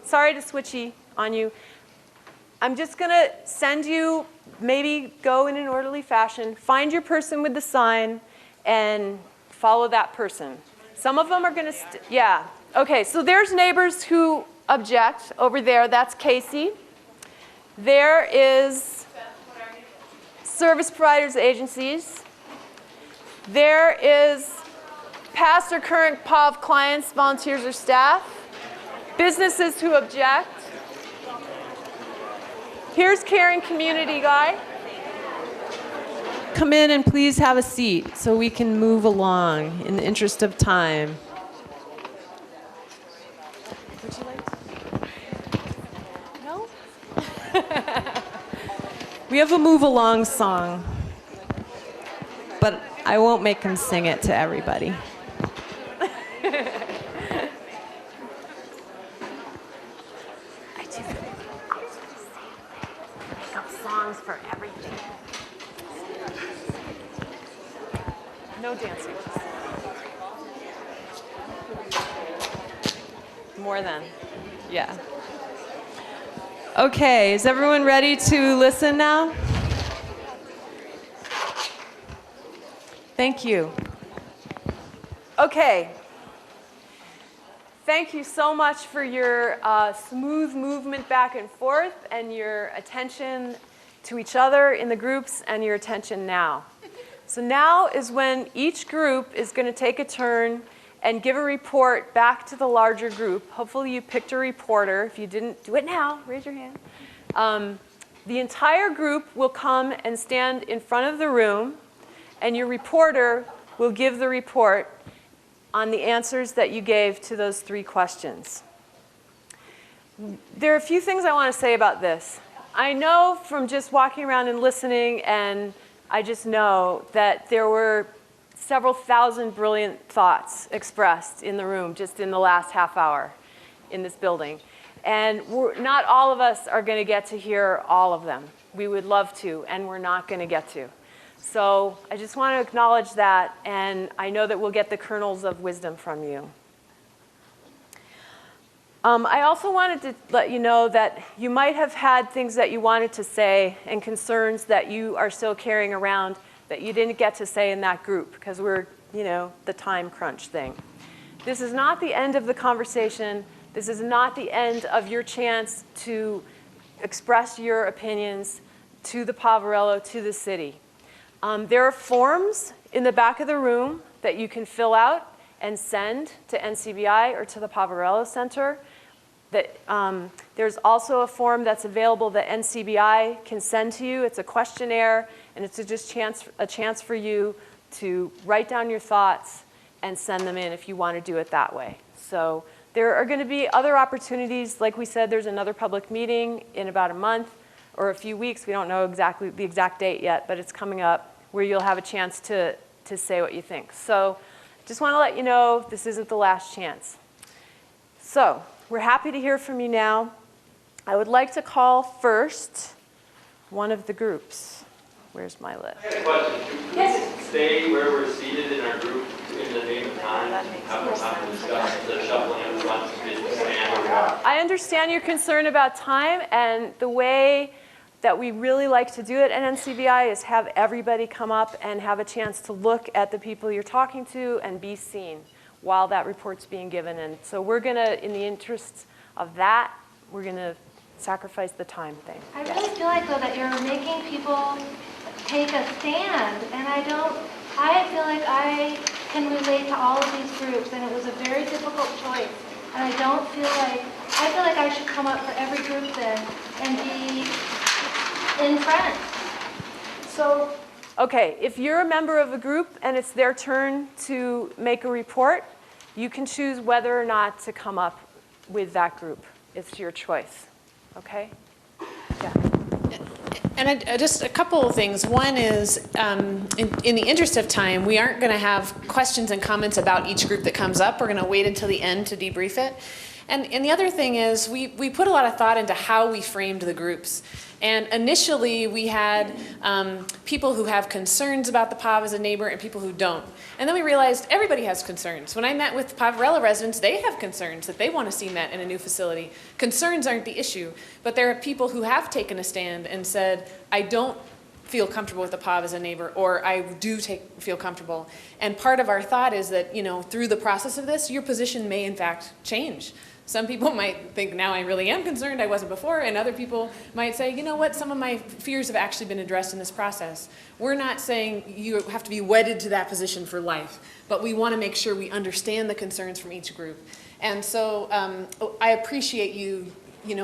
Sorry to switchy on you. I'm just going to send you, maybe go in an orderly fashion, find your person with the sign, and follow that person. Some of them are going to, yeah. Okay, so there's neighbors who object over there. That's Casey. There is service providers agencies. There is past or current POV clients, volunteers, or staff. Businesses who object. Here's Caring Community Guy. Come in and please have a seat so we can move along in the interest of time. Would you like to? No? We have a move along song, but I won't make him sing it to everybody. No dancing. More than, yeah. Okay, is everyone ready to listen now? Thank you. Okay. Thank you so much for your smooth movement back and forth and your attention to each other in the groups and your attention now. So now is when each group is going to take a turn and give a report back to the larger group. Hopefully you picked a reporter. If you didn't, do it now. Raise your hand. The entire group will come and stand in front of the room, and your reporter will give the report on the answers that you gave to those 3 questions. There are a few things I want to say about this. I know from just walking around and listening, and I just know that there were several thousand brilliant thoughts expressed in the room just in the last half hour in this building. And not all of us are going to get to hear all of them. We would love to, and we're not going to get to. So I just want to acknowledge that, and I know that we'll get the kernels of wisdom from you. I also wanted to let you know that you might have had things that you wanted to say and concerns that you are still carrying around that you didn't get to say in that group because we're, the time crunch thing. This is not the end of the conversation. This is not the end of your chance to express your opinions to the Poverello, to the city. There are forms in the back of the room that you can fill out and send to NCBI or to the Poverello Center. There's also a form that's available that NCBI can send to you. It's a questionnaire, and it's just a chance for you to write down your thoughts and send them in if you want to do it that way. So there are going to be other opportunities. Like we said, there's another public meeting in about a month or a few weeks. We don't know exactly the exact date yet, but it's coming up where you'll have a chance to say what you think. So just want to let you know this isn't the last chance. So we're happy to hear from you now. I would like to call first one of the groups. Where's my list? I got a question. Can we stay where we're seated in our group in the name of time? Have to discuss the shuffling of the ones who didn't stand or walk? I understand your concern about time, and the way that we really like to do it at NCBI is have everybody come up and have a chance to look at the people you're talking to and be seen while that report's being given. And so we're going to, in the interest of that, we're going to sacrifice the time thing. I really feel like, though, that you're making people take a stand, and I feel like I can relate to all of these groups, and it was a very difficult choice. And I feel like I should come up for every group then and be in front. So, okay, if you're a member of a group and it's their turn to make a report, you can choose whether or not to come up with that group. It's your choice, okay? Yeah. And just a couple of things. One is, in the interest of time, we aren't going to have questions and comments about each group that comes up. We're going to wait until the end to debrief it. And the other thing is, we put a lot of thought into how we framed the groups. And initially, we had people who have concerns about the POV as a neighbor and people who don't. And then we realized everybody has concerns. When I met with Poverello residents, they have concerns that they want to see met in a new facility. Concerns aren't the issue, but there are people who have taken a stand and said, I don't feel comfortable with the POV as a neighbor, or I do feel comfortable. And part of our thought is that, through the process of this, your position may in fact change. Some people might think, now I really am concerned, I wasn't before, and other people might say, you know what, some of my fears have actually been addressed in this process. We're not saying you have to be wedded to that position for life, but we want to make sure we understand the concerns from each group. And so I appreciate you,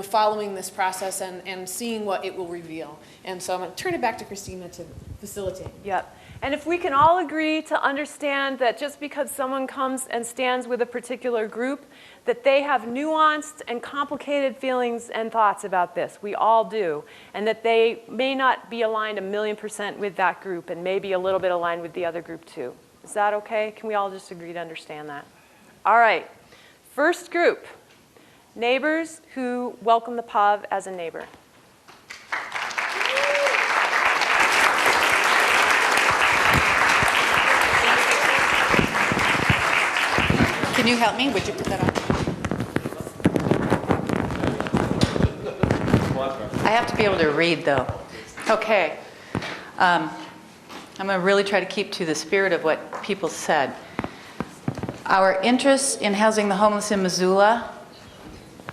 following this process and seeing what it will reveal. And so I'm going to turn it back to Christina to facilitate. Yep. And if we can all agree to understand that just because someone comes and stands with a particular group, that they have nuanced and complicated feelings and thoughts about this. We all do. And that they may not be aligned 1,000,000% with that group and maybe a little bit aligned with the other group too. Is that okay? Can we all just agree to understand that? All right. First group, neighbors who welcome the POV as a neighbor. you help me? Would you put that on? I have to be able to read, though. Okay. I'm going to really try to keep to the spirit of what people said. Our interest in housing the homeless in Missoula,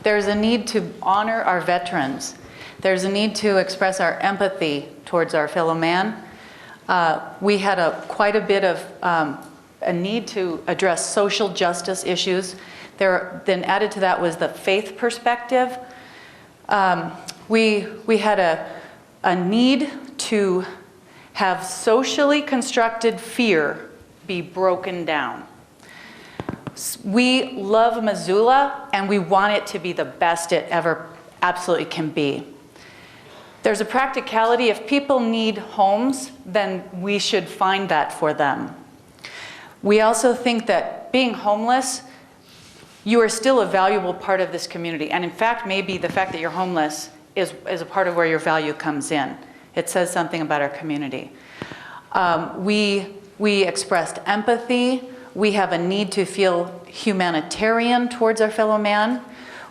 there's a need to honor our veterans. There's a need to express our empathy towards our fellow man. We had quite a bit of a need to address social justice issues. Then added to that was the faith perspective. We had a need to have socially constructed fear be broken down. We love Missoula, and we want it to be the best it ever absolutely can be. There's a practicality. If people need homes, then we should find that for them. We also think that being homeless, you are still a valuable part of this community. And in fact, maybe the fact that you're homeless is a part of where your value comes in. It says something about our community. We expressed empathy. We have a need to feel humanitarian towards our fellow man.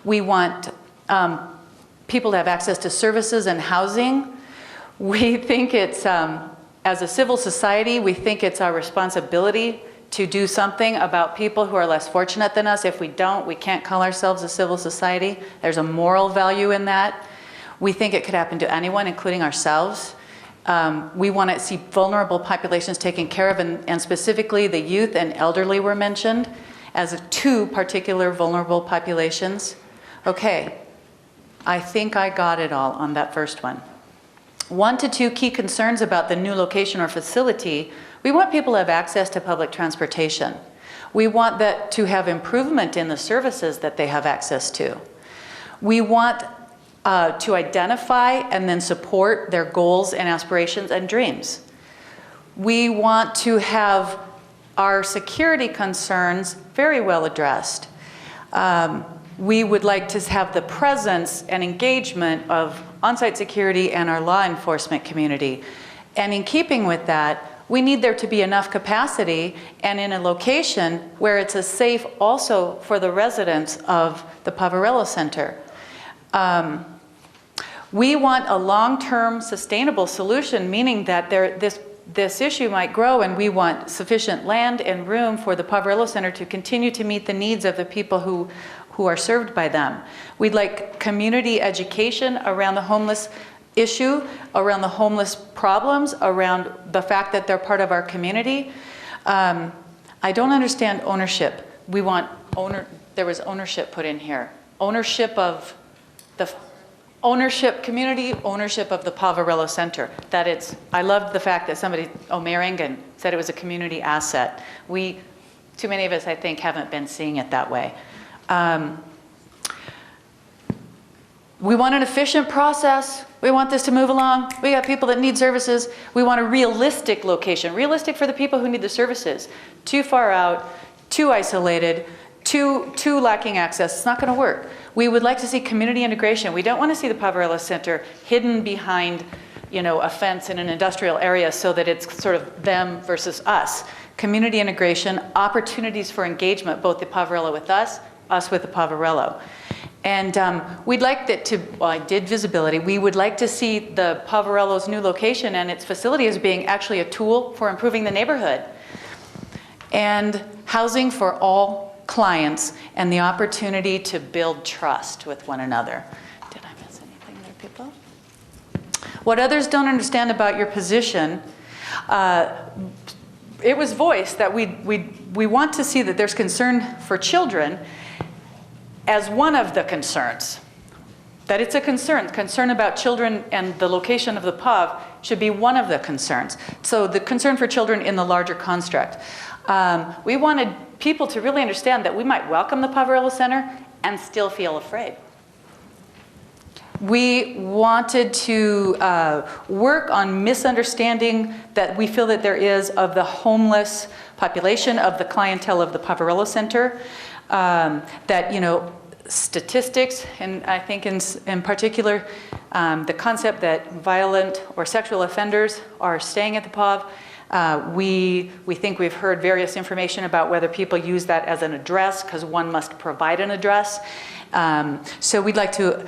We want people to have access to services and housing. We think it's, as a civil society, we think it's our responsibility to do something about people who are less fortunate than us. If we don't, we can't call ourselves a civil society. There's a moral value in that. We think it could happen to anyone, including ourselves. We want to see vulnerable populations taken care of, and specifically the youth and elderly were mentioned as two particular vulnerable populations. Okay, I think I got it all on that first one. 1 to 2 key concerns about the new location or facility. We want people to have access to public transportation. We want that to have improvement in the services that they have access to. We want to identify and then support their goals and aspirations and dreams. We want to have our security concerns very well addressed. We would like to have the presence and engagement of on-site security and our law enforcement community. And in keeping with that, we need there to be enough capacity and in a location where it's a safe also for the residents of the Poverello Center. We want a long-term sustainable solution, meaning that this issue might grow, and we want sufficient land and room for the Poverello Center to continue to meet the needs of the people who are served by them. We'd like community education around the homeless issue, around the homeless problems, around the fact that they're part of our community. I don't understand ownership. We want there was ownership put in here. Ownership of the community, ownership of the Poverello Center. I loved the fact that Mayor Engen said it was a community asset. Too many of us, I think, haven't been seeing it that way. We want an efficient process. We want this to move along. We got people that need services. We want a realistic location. Realistic for the people who need the services. Too far out, too isolated, too lacking access. It's not going to work. We would like to see community integration. We don't want to see the Poverello Center hidden behind, a fence in an industrial area so that it's sort of them versus us. Community integration, opportunities for engagement, both the Poverello with us with the Poverello. And we'd like that I did visibility. We would like to see the Poverello's new location and its facility as being actually a tool for improving the neighborhood. And housing for all clients and the opportunity to build trust with one another. Did I miss anything there, people? What others don't understand about your position, it was voiced that we want to see that there's concern for children as one of the concerns. That it's a concern about children and the location of the POV should be one of the concerns. So the concern for children in the larger construct. We wanted people to really understand that we might welcome the Poverello Center and still feel afraid. We wanted to work on misunderstanding that we feel that there is of the homeless population, of the clientele of the Poverello Center, that, statistics, and I think in particular, the concept that violent or sexual offenders are staying at the POV, We think we've heard various information about whether people use that as an address, because one must provide an address. So we'd like to,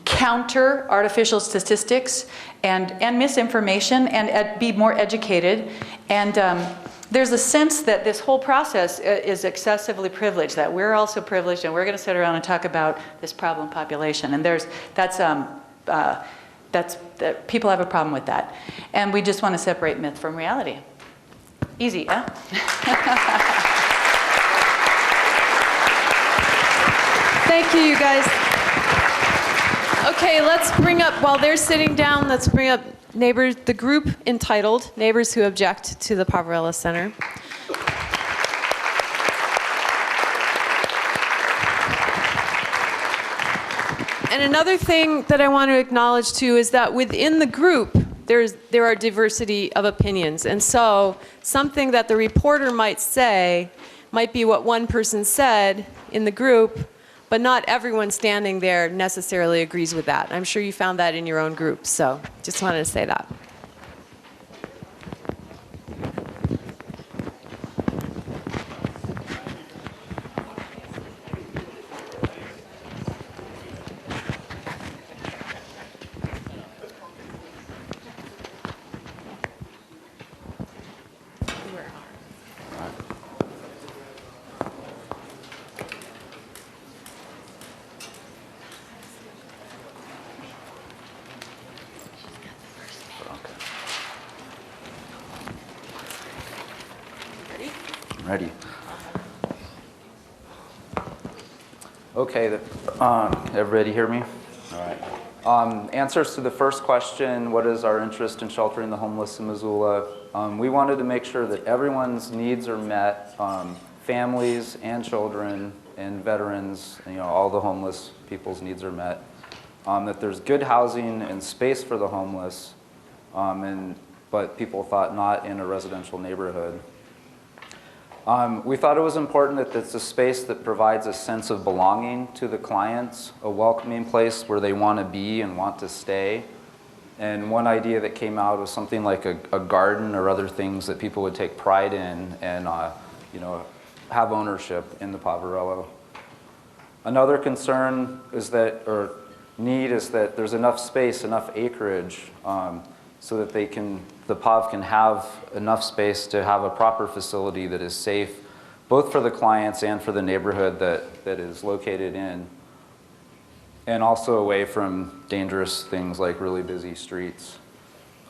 counter artificial statistics and misinformation and be more educated. And there's a sense that this whole process is excessively privileged, that we're also privileged and we're going to sit around and talk about this problem population. And people have a problem with that. And we just want to separate myth from reality. Easy, huh? Thank you, you guys. Okay, let's bring up, while they're sitting down, let's bring up neighbors, the group entitled Neighbors Who Object to the Poverello Center. And another thing that I want to acknowledge too is that within the group, there are diversity of opinions. And so something that the reporter might say might be what one person said in the group, but not everyone standing there necessarily agrees with that. I'm sure you found that in your own group, so just wanted to say that. Ready. Okay, everybody hear me? All right. Answers to the first question, what is our interest in sheltering the homeless in Missoula? We wanted to make sure that everyone's needs are met, families and children and veterans, all the homeless people's needs are met, that there's good housing and space for the homeless, but people thought not in a residential neighborhood. We thought it was important that it's a space that provides a sense of belonging to the clients, a welcoming place where they want to be and want to stay. And one idea that came out was something like a garden or other things that people would take pride in and have ownership in the Poverello. Another concern is that, or need is that there's enough space, enough acreage, so that the POV can have enough space to have a proper facility that is safe, both for the clients and for the neighborhood that is located in, and also away from dangerous things like really busy streets.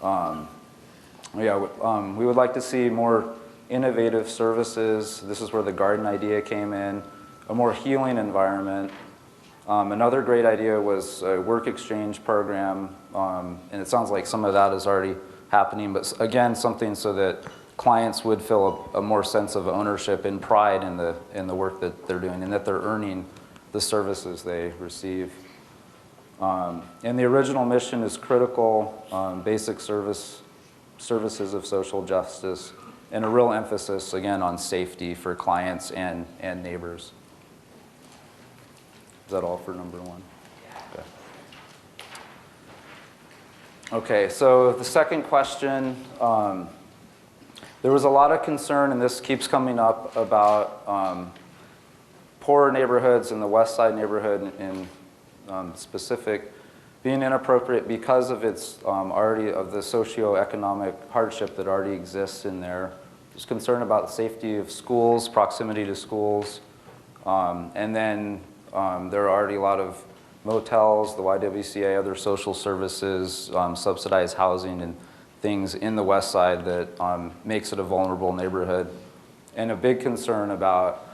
We would like to see more innovative services. This is where the garden idea came in, a more healing environment. Another great idea was a work exchange program, and it sounds like some of that is already happening, but again, something so that clients would feel a more sense of ownership and pride in the work that they're doing and that they're earning the services they receive. And the original mission is critical, basic services of social justice, and a real emphasis, again, on safety for clients and neighbors. Is that all for number one? Okay, so the second question, there was a lot of concern, and this keeps coming up, about poorer neighborhoods and the West Side neighborhood in specific being inappropriate because of its of the socioeconomic hardship that already exists in there. There's concern about the safety of schools, proximity to schools, and then there are already a lot of motels, the YWCA, other social services, subsidized housing and things in the West Side that makes it a vulnerable neighborhood. And a big concern about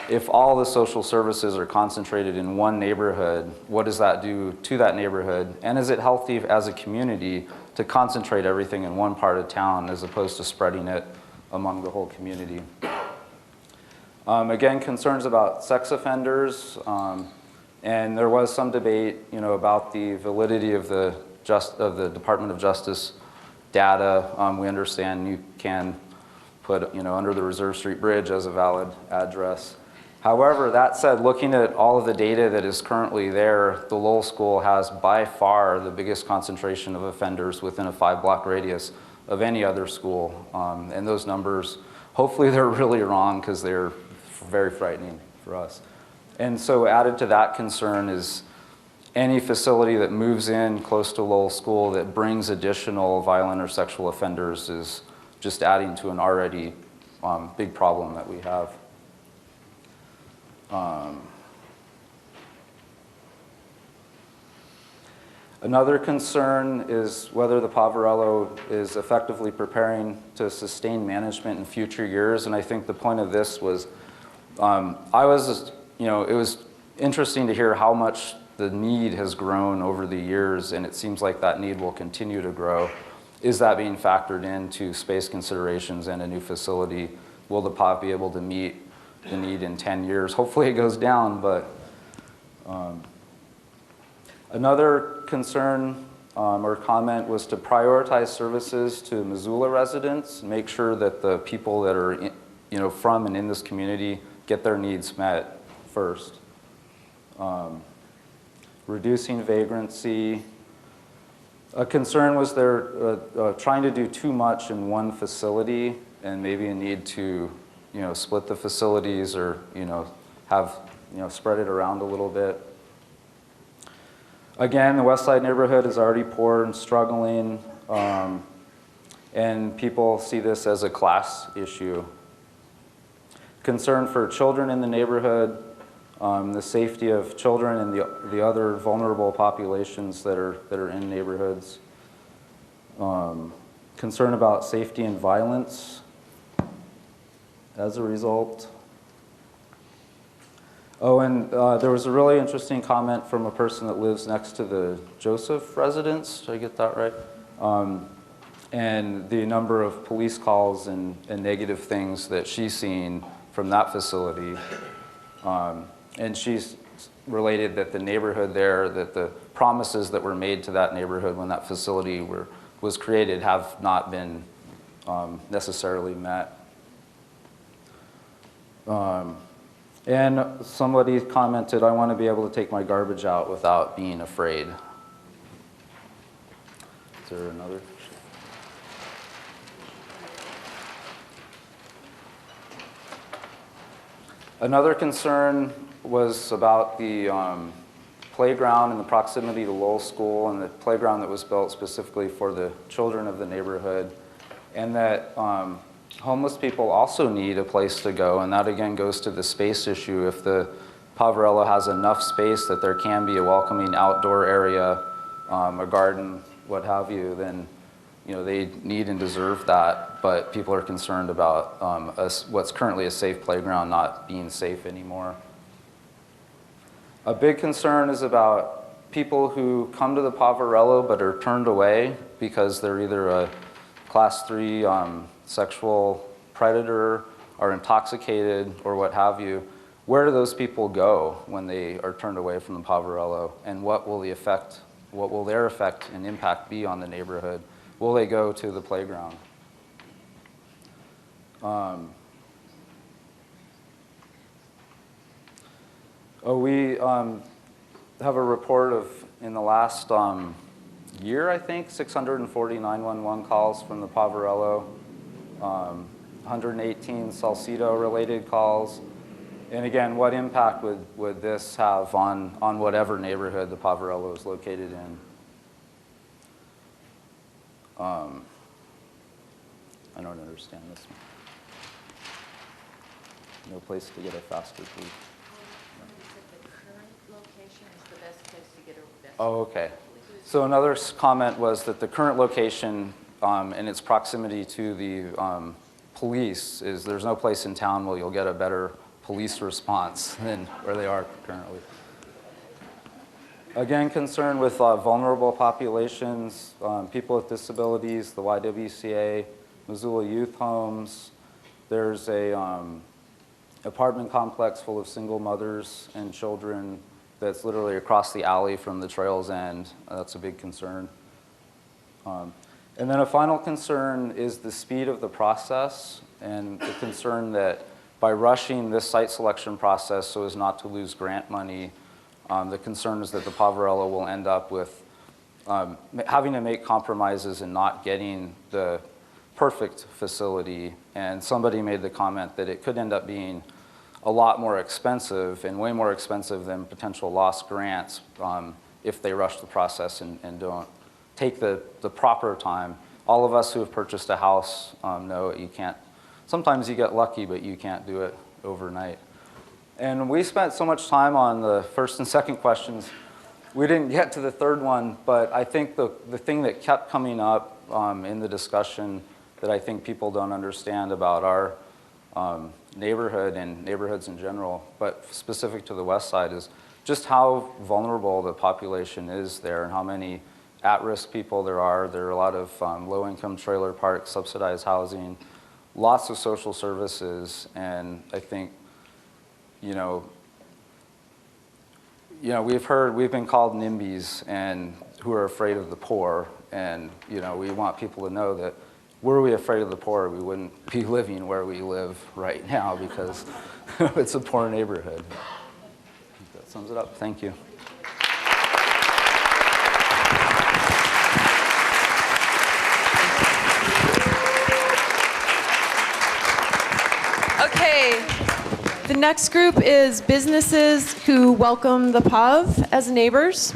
if all the social services are concentrated in one neighborhood, what does that do to that neighborhood? And is it healthy as a community to concentrate everything in one part of town as opposed to spreading it among the whole community? Again, concerns about sex offenders, and there was some debate, about the validity of the Department of Justice data. We understand you can put, under the Reserve Street Bridge as a valid address. However, that said, looking at all of the data that is currently there, the Lowell School has by far the biggest concentration of offenders within a 5-block radius of any other school. And those numbers, hopefully they're really wrong because they're very frightening for us. And so added to that concern is any facility that moves in close to Lowell School that brings additional violent or sexual offenders is just adding to an already big problem that we have. Another concern is whether the Poverello is effectively preparing to sustain management in future years. And I think the point of this was, it was interesting to hear how much the need has grown over the years, and it seems like that need will continue to grow. Is that being factored into space considerations and a new facility? Will the POV be able to meet the need in 10 years? Hopefully it goes down, but another concern or comment was to prioritize services to Missoula residents, make sure that the people that are from and in this community get their needs met first. Reducing vagrancy. A concern was they're trying to do too much in one facility and maybe a need to split the facilities or have spread it around a little bit. Again, the West Side neighborhood is already poor and struggling, and people see this as a class issue. Concern for children in the neighborhood, the safety of children and the other vulnerable populations that are in neighborhoods. Concern about safety and violence as a result. Oh, and there was a really interesting comment from a person that lives next to the Joseph residence. Did I get that right? And the number of police calls and negative things that she's seen from that facility. And she's related that the neighborhood there, that the promises that were made to that neighborhood when that facility was created have not been necessarily met. And somebody commented, I want to be able to take my garbage out without being afraid. Is there another? Another concern was about the playground and the proximity to Lowell School and the playground that was built specifically for the children of the neighborhood, and that homeless people also need a place to go, and that again goes to the space issue. If the Poverello has enough space that there can be a welcoming outdoor area, a garden, what have you, then they need and deserve that, but people are concerned about what's currently a safe playground not being safe anymore. A big concern is about people who come to the Poverello but are turned away because they're either a class 3 sexual predator or intoxicated or what have you. Where do those people go when they are turned away from the Poverello, and what will their effect and impact be on the neighborhood? Will they go to the playground? We have a report of, in the last year, I think, 640 911 calls from the Poverello, 118 Salcedo-related calls. And again, what impact would this have on whatever neighborhood the Poverello is located in? I don't understand this one. No place to get a faster food. Oh, okay. So another comment was that the current location and its proximity to the police is there's no place in town where you'll get a better police response than where they are currently. Again, concerned with vulnerable populations, people with disabilities, the YWCA, Missoula Youth Homes. There's a apartment complex full of single mothers and children that's literally across the alley from the trail's end. That's a big concern. And then a final concern is the speed of the process, and the concern that by rushing this site selection process so as not to lose grant money, the concern is that the Poverello will end up with having to make compromises and not getting the perfect facility, and somebody made the comment that it could end up being a lot more expensive and way more expensive than potential lost grants if they rush the process and don't take the proper time. All of us who have purchased a house know you can't, sometimes you get lucky, but you can't do it overnight. And we spent so much time on the first and second questions, we didn't get to the third one, but I think the thing that kept coming up in the discussion that I think people don't understand about our neighborhood and neighborhoods in general, but specific to the West Side, is just how vulnerable the population is there and how many at-risk people there are. There are a lot of low-income trailer parks, subsidized housing, lots of social services, and I think, we've been called NIMBYs and who are afraid of the poor, and we want people to know that were we afraid of the poor, we wouldn't be living where we live right now because it's a poor neighborhood. That sums it up. Thank you. Okay, the next group is businesses who welcome the POV as neighbors.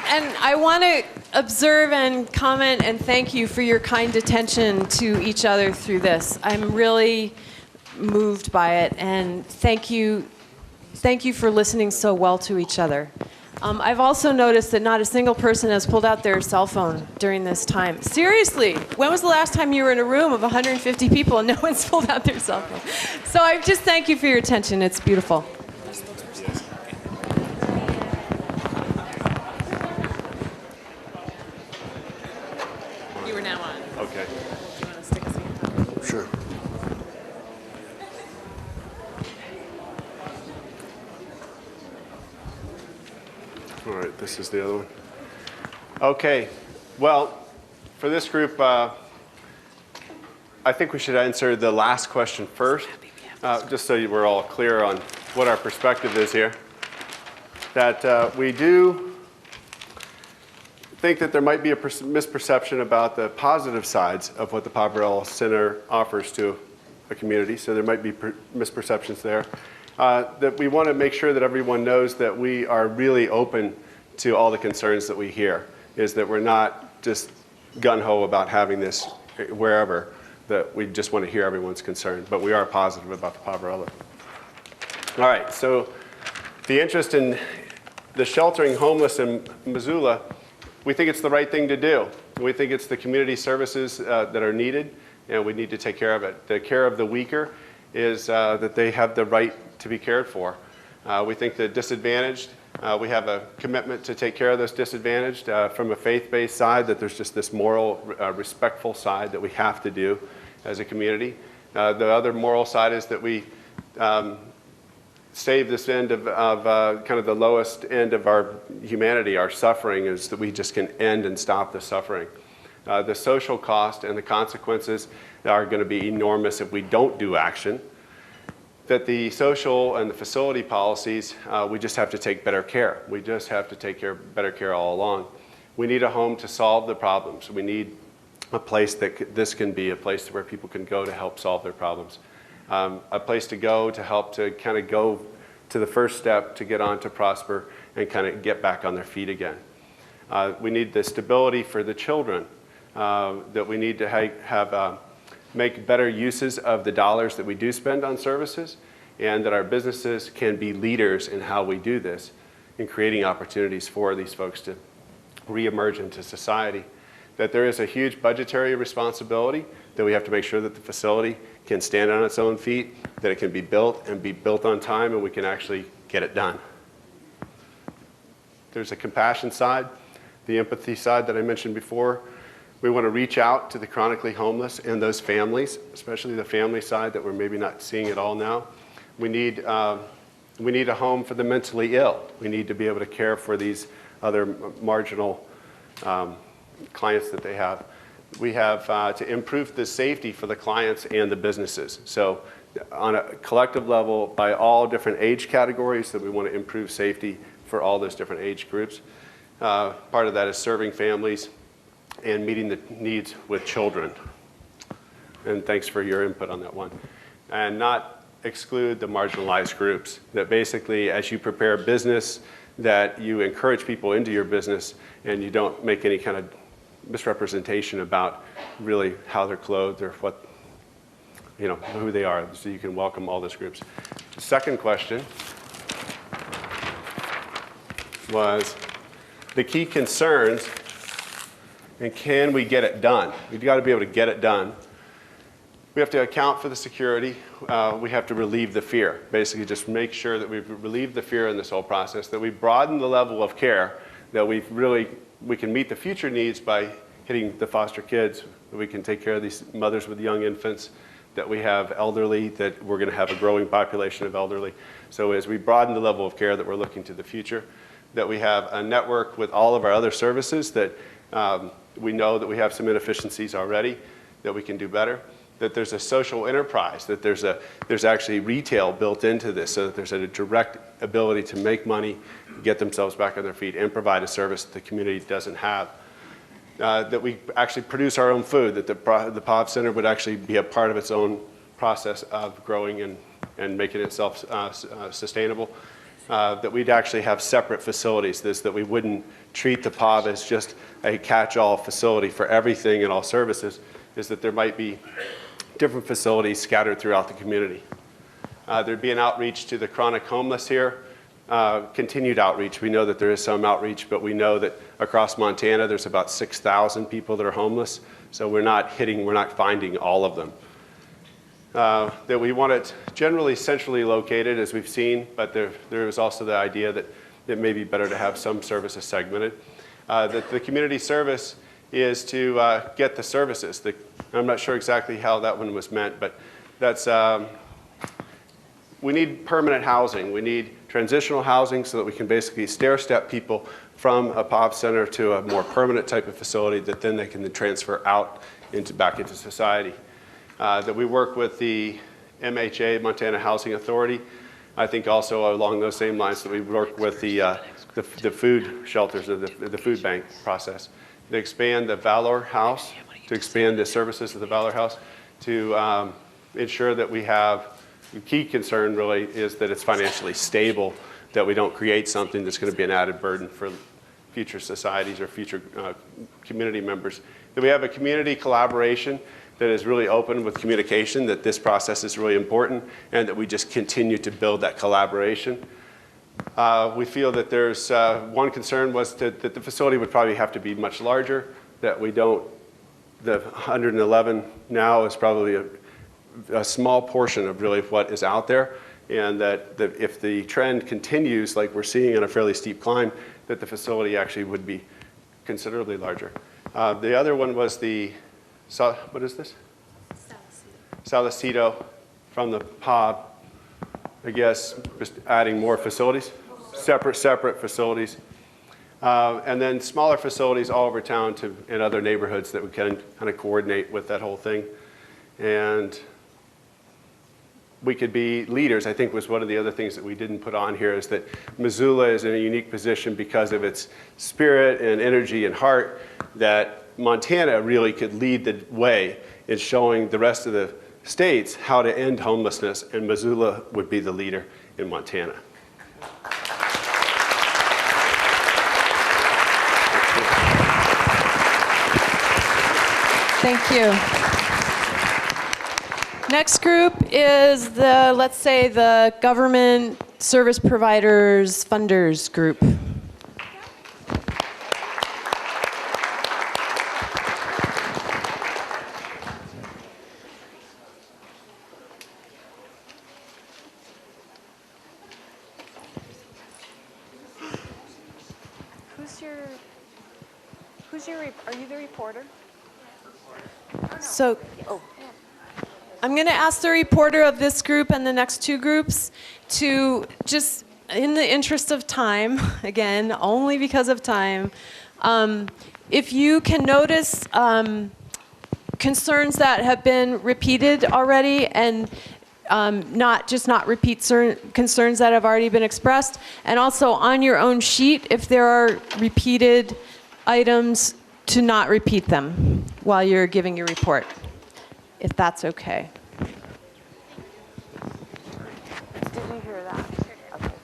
And I want to observe and comment and thank you for your kind attention to each other through this. I'm really moved by it, and thank you for listening so well to each other. I've also noticed that not a single person has pulled out their cell phone during this time. Seriously, when was the last time you were in a room of 150 people and no one's pulled out their cell phone? So I just thank you for your attention. It's beautiful. You are now on. Okay. Do you want to stick us in? Sure. All right, this is the other one. Okay, well, for this group, I think we should answer the last question first, just so we're all clear on what our perspective is here. That we do think that there might be a misperception about the positive sides of what the Poverello Center offers to a community, so there might be misperceptions there. That we want to make sure that everyone knows that we are really open to all the concerns that we hear, is that we're not just gung-ho about having this wherever, that we just want to hear everyone's concern, but we are positive about the Poverello. All right, so the interest in the sheltering homeless in Missoula, we think it's the right thing to do. We think it's the community services that are needed, and we need to take care of it. The care of the weaker is that they have the right to be cared for. We think the disadvantaged, we have a commitment to take care of those disadvantaged from a faith-based side, that there's just this moral, respectful side that we have to do as a community. The other moral side is that we save this end of kind of the lowest end of our humanity, our suffering, is that we just can end and stop the suffering. The social cost and the consequences are going to be enormous if we don't do action. That the social and the facility policies, we just have to take better care. We just have to take better care all along. We need a home to solve the problems. We need a place that this can be a place where people can go to help solve their problems. A place to go to help to kind of go to the first step to get on to prosper and kind of get back on their feet again. We need the stability for the children, that we need to have make better uses of the dollars that we do spend on services, and that our businesses can be leaders in how we do this, in creating opportunities for these folks to reemerge into society. That there is a huge budgetary responsibility, that we have to make sure that the facility can stand on its own feet, that it can be built and be built on time, and we can actually get it done. There's a compassion side, the empathy side that I mentioned before. We want to reach out to the chronically homeless and those families, especially the family side that we're maybe not seeing at all now. We need a home for the mentally ill. We need to be able to care for these other marginal clients that they have. We have to improve the safety for the clients and the businesses. So on a collective level, by all different age categories, that we want to improve safety for all those different age groups. Part of that is serving families and meeting the needs with children. And thanks for your input on that one. And not exclude the marginalized groups. That basically, as you prepare a business, that you encourage people into your business and you don't make any kind of misrepresentation about really how they're clothed or what, you know, who they are, so you can welcome all those groups. The second question was the key concerns and can we get it done? We've got to be able to get it done. We have to account for the security. We have to relieve the fear. Basically, just make sure that we've relieved the fear in this whole process, that we broaden the level of care, that we can meet the future needs by hitting the foster kids, that we can take care of these mothers with young infants, that we have elderly, that we're going to have a growing population of elderly. So as we broaden the level of care that we're looking to the future, that we have a network with all of our other services, that we know that we have some inefficiencies already, that we can do better, that there's a social enterprise, that there's actually retail built into this, so that there's a direct ability to make money, get themselves back on their feet, and provide a service that the community doesn't have. That we actually produce our own food, that the Poverello Center would actually be a part of its own process of growing and making itself sustainable. That we'd actually have separate facilities, that we wouldn't treat the POV as just a catch-all facility for everything and all services, is that there might be different facilities scattered throughout the community. There'd be an outreach to the chronic homeless here, continued outreach. We know that there is some outreach, but we know that across Montana there's about 6,000 people that are homeless, so we're not finding all of them. That we want it generally centrally located, as we've seen, but there is also the idea that it may be better to have some services segmented. That the community service is to get the services. I'm not sure exactly how that one was meant, but that's, we need permanent housing. We need transitional housing so that we can basically stair-step people from a POV center to a more permanent type of facility that then they can transfer out back into society. That we work with the MHA, Montana Housing Authority. I think also along those same lines that we work with the food shelters, or the food bank process. To expand the Valor House, to expand the services of the Valor House, to ensure that we have, the key concern really is that it's financially stable, that we don't create something that's going to be an added burden for future societies or future community members. That we have a community collaboration that is really open with communication, that this process is really important, and that we just continue to build that collaboration. We feel that there's one concern was that the facility would probably have to be much larger, that we don't, the 111 now is probably a small portion of really what is out there, and that if the trend continues like we're seeing in a fairly steep climb, that the facility actually would be considerably larger. The other one was the, what is this? Salcedo from the POB. I guess just adding more facilities, separate facilities. And then smaller facilities all over town in other neighborhoods that we can kind of coordinate with that whole thing. And we could be leaders, I think was one of the other things that we didn't put on here, is that Missoula is in a unique position because of its spirit and energy and heart, that Montana really could lead the way in showing the rest of the states how to end homelessness, and Missoula would be the leader in Montana. Thank you. Next group is the, let's say, the government service providers funders group. Are you the reporter? So, I'm going to ask the reporter of this group and the next two groups to just, in the interest of time, again, only because of time, if you can notice concerns that have been repeated already, and not repeat certain concerns that have already been expressed. And also on your own sheet, if there are repeated items, to not repeat them while you're giving your report, if that's okay. Did you hear that? Okay,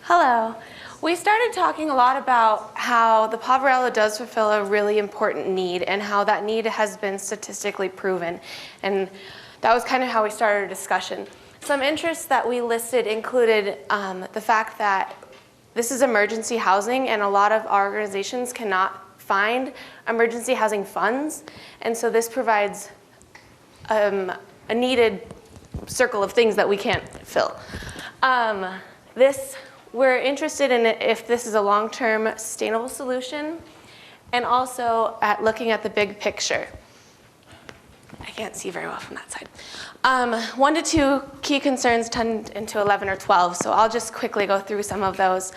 Hello. We started talking a lot about how the Poverello does fulfill a really important need and how that need has been statistically proven. And that was kind of how we started our discussion. Some interests that we listed included the fact that this is emergency housing and a lot of our organizations cannot find emergency housing funds. And so this provides a needed circle of things that we can't fill. We're interested in if this is a long-term sustainable solution, and also at looking at the big picture. I can't see very well from that side. 1 to 2 key concerns turned into 11 or 12, so I'll just quickly go through some of those.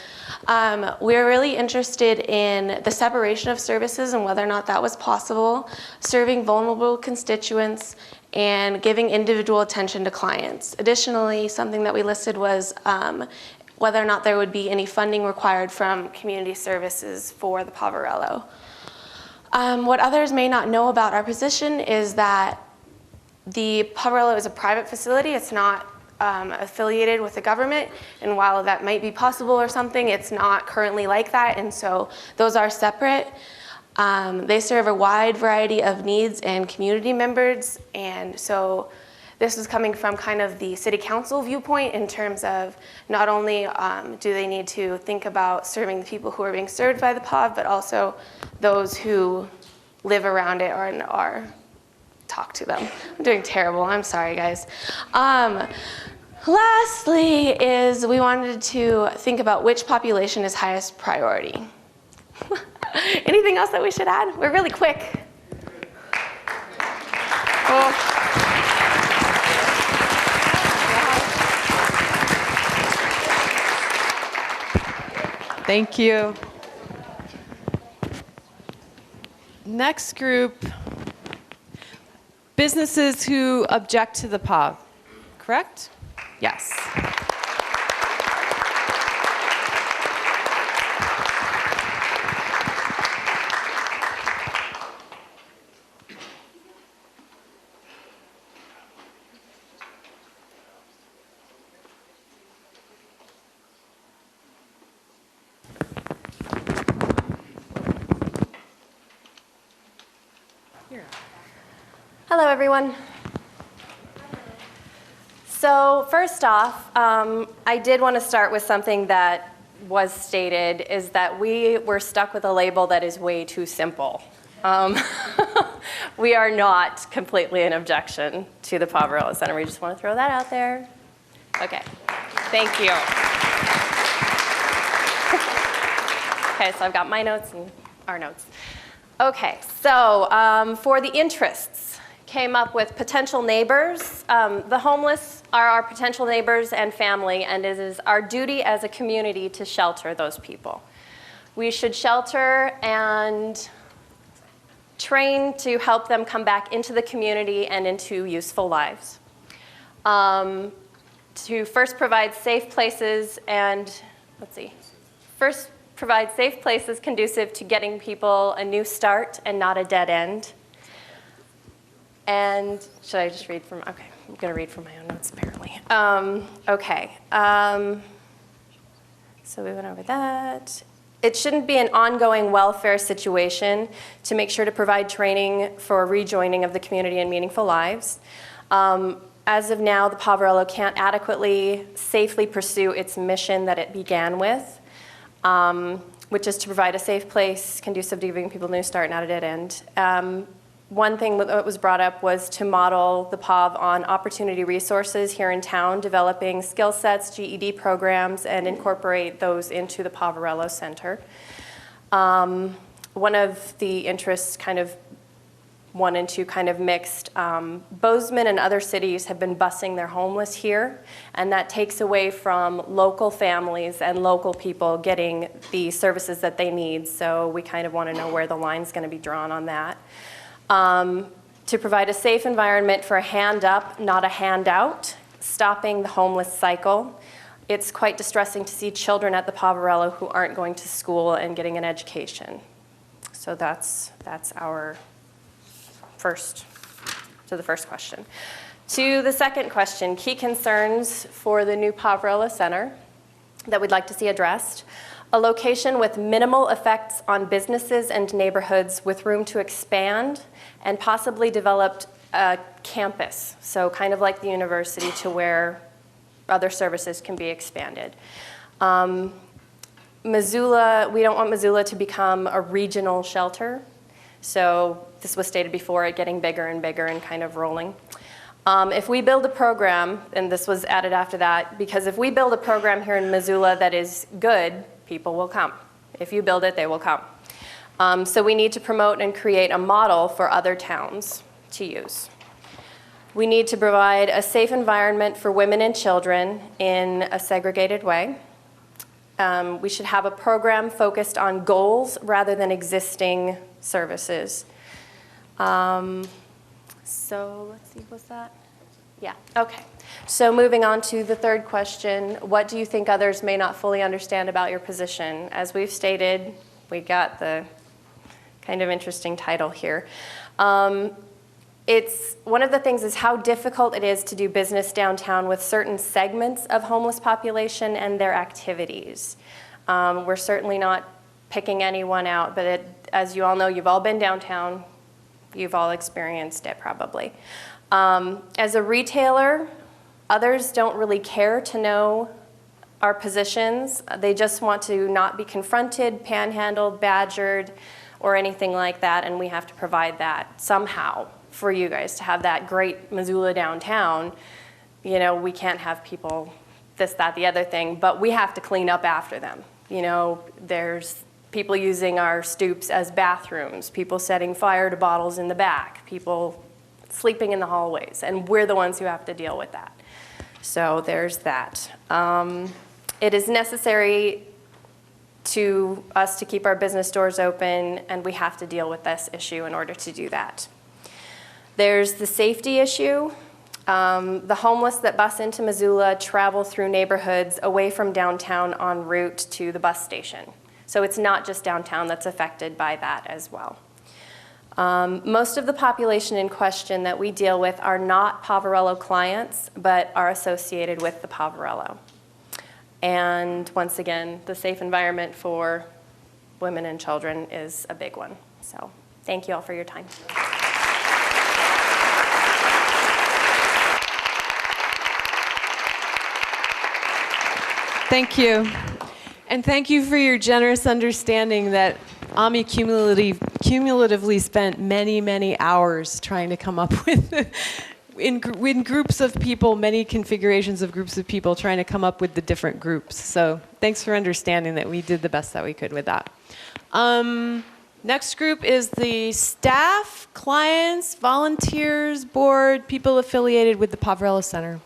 We're really interested in the separation of services and whether or not that was possible, serving vulnerable constituents, and giving individual attention to clients. Additionally, something that we listed was whether or not there would be any funding required from community services for the Poverello. What others may not know about our position is that the Poverello is a private facility. It's not affiliated with the government, and while that might be possible or something, it's not currently like that, and so those are separate. They serve a wide variety of needs and community members, and so this is coming from kind of the city council viewpoint in terms of not only do they need to think about serving the people who are being served by the POV, but also those who live around it or talk to them. I'm doing terrible, I'm sorry guys. Lastly is we wanted to think about which population is highest priority. Anything else that we should add? We're really quick. Thank you. Next group, businesses who object to the POV, correct? Yes. Hello, everyone. So first off, I did want to start with something that was stated, is that we were stuck with a label that is way too simple. We are not completely an objection to the Poverello Center. We just want to throw that out there. Okay, thank you. Okay, so I've got my notes and our notes. Okay, so for the interests, came up with potential neighbors. The homeless are our potential neighbors and family, and it is our duty as a community to shelter those people. We should shelter and train to help them come back into the community and into useful lives. To first provide safe places and, first provide safe places conducive to getting people a new start and not a dead end. And should I just read from, okay, I'm gonna read from my own notes apparently. So we went over that. It shouldn't be an ongoing welfare situation to make sure to provide training for rejoining of the community and meaningful lives. As of now, the Poverello can't adequately, safely pursue its mission that it began with, which is to provide a safe place conducive to giving people a new start, not a dead end. One thing that was brought up was to model the POV on opportunity resources here in town, developing skill sets, GED programs, and incorporate those into the Poverello Center. One of the interests, kind of 1 and 2 kind of mixed. Bozeman and other cities have been busing their homeless here, and that takes away from local families and local people getting the services that they need. So we kind of want to know where the line's going to be drawn on that. To provide a safe environment for a hand up, not a handout, stopping the homeless cycle. It's quite distressing to see children at the Poverello who aren't going to school and getting an education. So that's our first, to the first question. To the second question, key concerns for the new Poverello Center that we'd like to see addressed. A location with minimal effects on businesses and neighborhoods with room to expand and possibly developed a campus, so kind of like the university to where other services can be expanded. Missoula, we don't want Missoula to become a regional shelter. So this was stated before, it getting bigger and bigger and kind of rolling. If we build a program, and this was added after that, because if we build a program here in Missoula that is good, people will come. If you build it, they will come. So we need to promote and create a model for other towns to use. We need to provide a safe environment for women and children in a segregated way. We should have a program focused on goals rather than existing services. So let's see, what's that? Yeah, okay. So moving on to the third question, what do you think others may not fully understand about your position? As we've stated, we got the kind of interesting title here. It's one of the things is how difficult it is to do business downtown with certain segments of homeless population and their activities. We're certainly not picking anyone out, but as you all know, you've all been downtown. You've all experienced it probably. As a retailer, others don't really care to know our positions. They just want to not be confronted, panhandled, badgered, or anything like that, and we have to provide that somehow for you guys to have that great Missoula downtown. You know, we can't have people this, that, the other thing, but we have to clean up after them. You know, there's people using our stoops as bathrooms, people setting fire to bottles in the back, people sleeping in the hallways, and we're the ones who have to deal with that. So there's that. It is necessary to us to keep our business doors open, and we have to deal with this issue in order to do that. There's the safety issue. The homeless that bus into Missoula travel through neighborhoods away from downtown en route to the bus station. So it's not just downtown that's affected by that as well. Most of the population in question that we deal with are not Poverello clients, but are associated with the Poverello. And once again, the safe environment for women and children is a big one. So thank you all for your time. Thank you. And thank you for your generous understanding that AMI cumulatively spent many, many hours trying to come up with, in groups of people, many configurations of groups of people, trying to come up with the different groups. So thanks for understanding that we did the best that we could with that. Next group is the staff, clients, volunteers, board, people affiliated with the Poverello Center.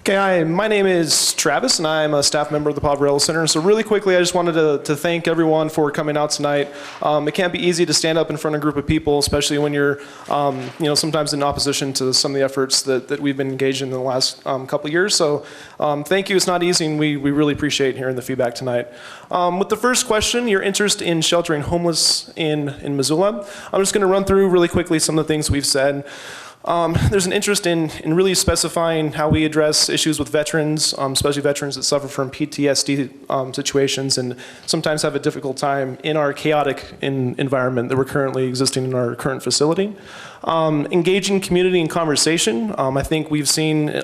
Okay, hi, my name is Travis, and I'm a staff member of the Poverello Center. So really quickly, I just wanted to thank everyone for coming out tonight. It can't be easy to stand up in front of a group of people, especially when you're, sometimes in opposition to some of the efforts that we've been engaged in the last couple of years. So thank you. It's not easy, and we really appreciate hearing the feedback tonight. With the first question, your interest in sheltering homeless in Missoula, I'm just going to run through really quickly some of the things we've said. There's an interest in really specifying how we address issues with veterans, especially veterans that suffer from PTSD situations and sometimes have a difficult time in our chaotic environment that we're currently existing in our current facility. Engaging community and conversation. I think we've seen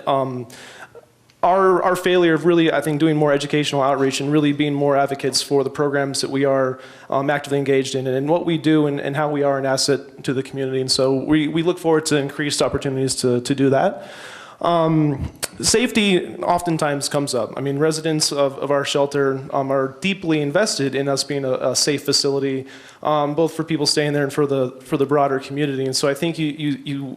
our failure of really, I think, doing more educational outreach and really being more advocates for the programs that we are actively engaged in and what we do and how we are an asset to the community. And so we look forward to increased opportunities to do that. Safety oftentimes comes up. I mean, residents of our shelter are deeply invested in us being a safe facility, both for people staying there and for the broader community. And so I think you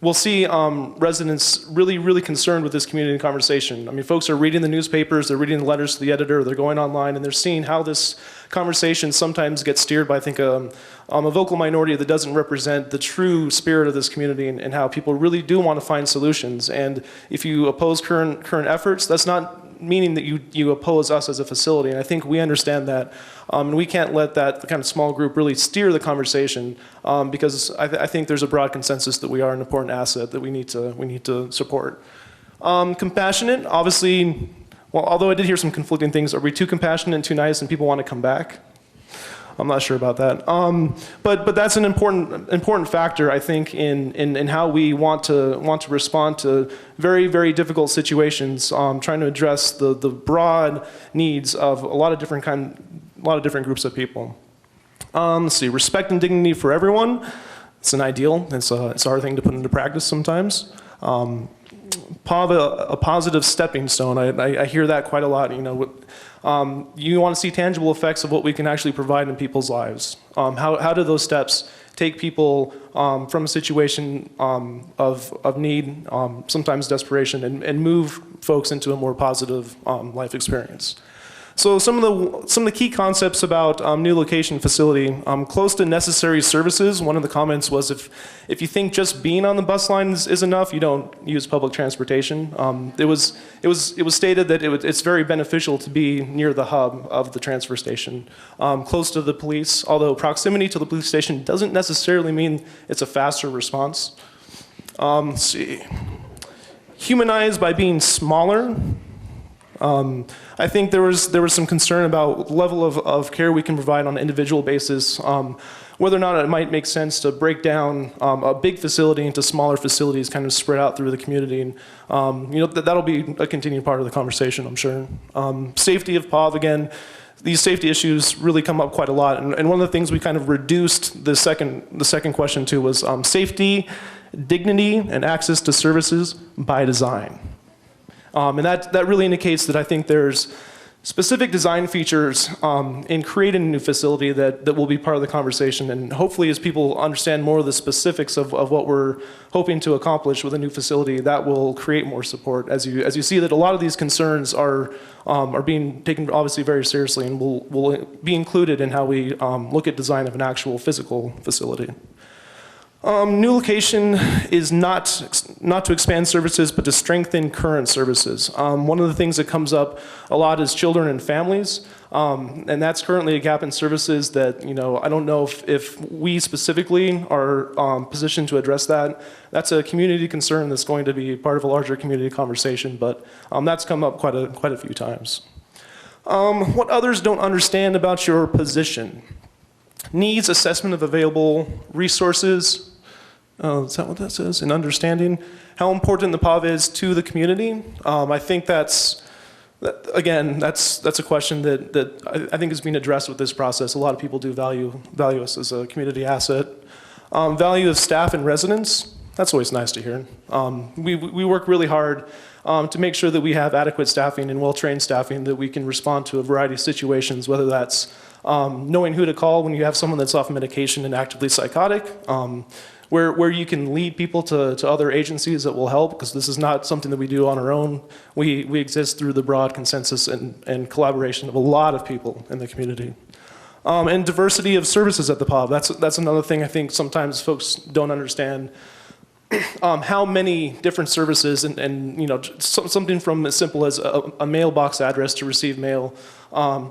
will see residents really concerned with this community conversation. I mean, folks are reading the newspapers, they're reading the letters to the editor, they're going online, and they're seeing how this conversation sometimes gets steered by, I think, a vocal minority that doesn't represent the true spirit of this community and how people really do want to find solutions. And if you oppose current efforts, that's not meaning that you oppose us as a facility. And I think we understand that. And we can't let that kind of small group really steer the conversation because I think there's a broad consensus that we are an important asset that we need to support. Compassionate, obviously, well, although I did hear some conflicting things, are we too compassionate and too nice and people want to come back? I'm not sure about that. But that's an important factor, I think, in how we want to respond to very difficult situations, trying to address the broad needs of a lot of different groups of people. Let's see, respect and dignity for everyone. It's an ideal. It's a hard thing to put into practice sometimes. A positive stepping stone. I hear that quite a lot. You know, you want to see tangible effects of what we can actually provide in people's lives. How do those steps take people from a situation of need, sometimes desperation, and move folks into a more positive life experience? So some of the key concepts about new location facility, close to necessary services. One of the comments was if you think just being on the bus line is enough, you don't use public transportation. It was stated that it's very beneficial to be near the hub of the transfer station, close to the police. Although proximity to the police station doesn't necessarily mean it's a faster response. Let's see, humanized by being smaller. I think there was some concern about the level of care we can provide on an individual basis, whether or not it might make sense to break down a big facility into smaller facilities kind of spread out through the community. And you know, that'll be a continued part of the conversation, I'm sure. Safety of POV, again, these safety issues really come up quite a lot. And one of the things we kind of reduced the second question to was safety, dignity, and access to services by design. And that really indicates that I think there's specific design features in creating a new facility that will be part of the conversation. And hopefully as people understand more of the specifics of what we're hoping to accomplish with a new facility, that will create more support as you see that a lot of these concerns are being taken obviously very seriously and will be included in how we look at design of an actual physical facility. New location is not to expand services, but to strengthen current services. One of the things that comes up a lot is children and families, and that's currently a gap in services that, you know, I don't know if we specifically are positioned to address that. That's a community concern that's going to be part of a larger community conversation, but that's come up quite a few times. What others don't understand about your position. Needs assessment of available resources. Is that what that says? And understanding how important the POV is to the community. I think that's a question that I think is being addressed with this process. A lot of people do value us as a community asset. Value of staff and residents. That's always nice to hear. We work really hard to make sure that we have adequate staffing and well-trained staffing that we can respond to a variety of situations, whether that's knowing who to call when you have someone that's off medication and actively psychotic, where you can lead people to other agencies that will help, because this is not something that we do on our own. We exist through the broad consensus and collaboration of a lot of people in the community. And diversity of services at the POV. That's another thing I think sometimes folks don't understand. How many different services and you know, something from as simple as a mailbox address to receive mail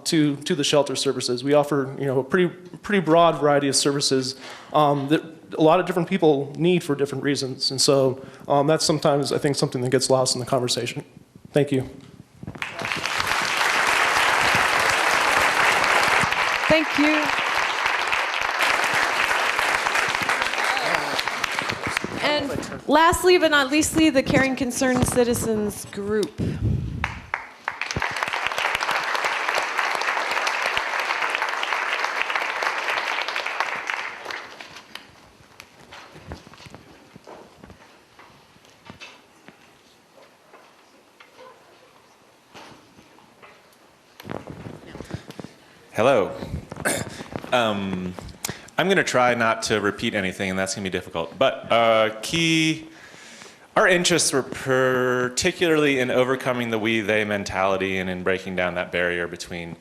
to the shelter services. We offer, you know, a pretty broad variety of services that a lot of different people need for different reasons. And so that's sometimes, I think, something that gets lost in the conversation. Thank you. Thank you. And lastly but not leastly, the Caring Concerned Citizens Group. Hello. I'm going to try not to repeat anything, and that's going to be difficult. But our interests were particularly in overcoming the we-they mentality and in breaking down that barrier between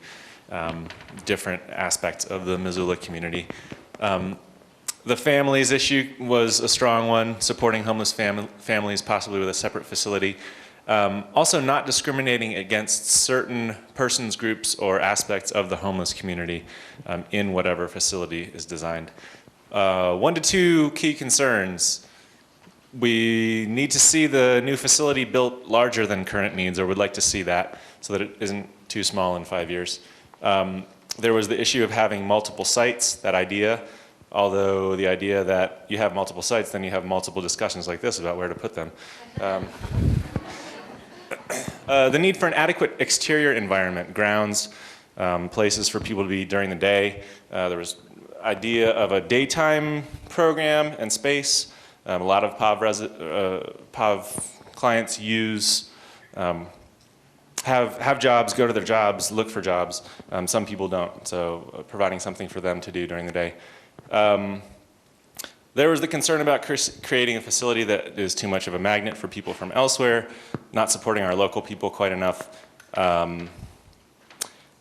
different aspects of the Missoula community. The families issue was a strong one, supporting homeless families, possibly with a separate facility. Also not discriminating against certain persons, groups, or aspects of the homeless community in whatever facility is designed. 1 to 2 key concerns. We need to see the new facility built larger than current needs, or would like to see that, so that it isn't too small in 5 years. There was the issue of having multiple sites, that idea, although the idea that you have multiple sites, then you have multiple discussions like this about where to put them. The need for an adequate exterior environment, grounds, places for people to be during the day. There was idea of a daytime program and space. A lot of POV clients use, have jobs, go to their jobs, look for jobs. Some people don't, so providing something for them to do during the day. There was the concern about creating a facility that is too much of a magnet for people from elsewhere, not supporting our local people quite enough.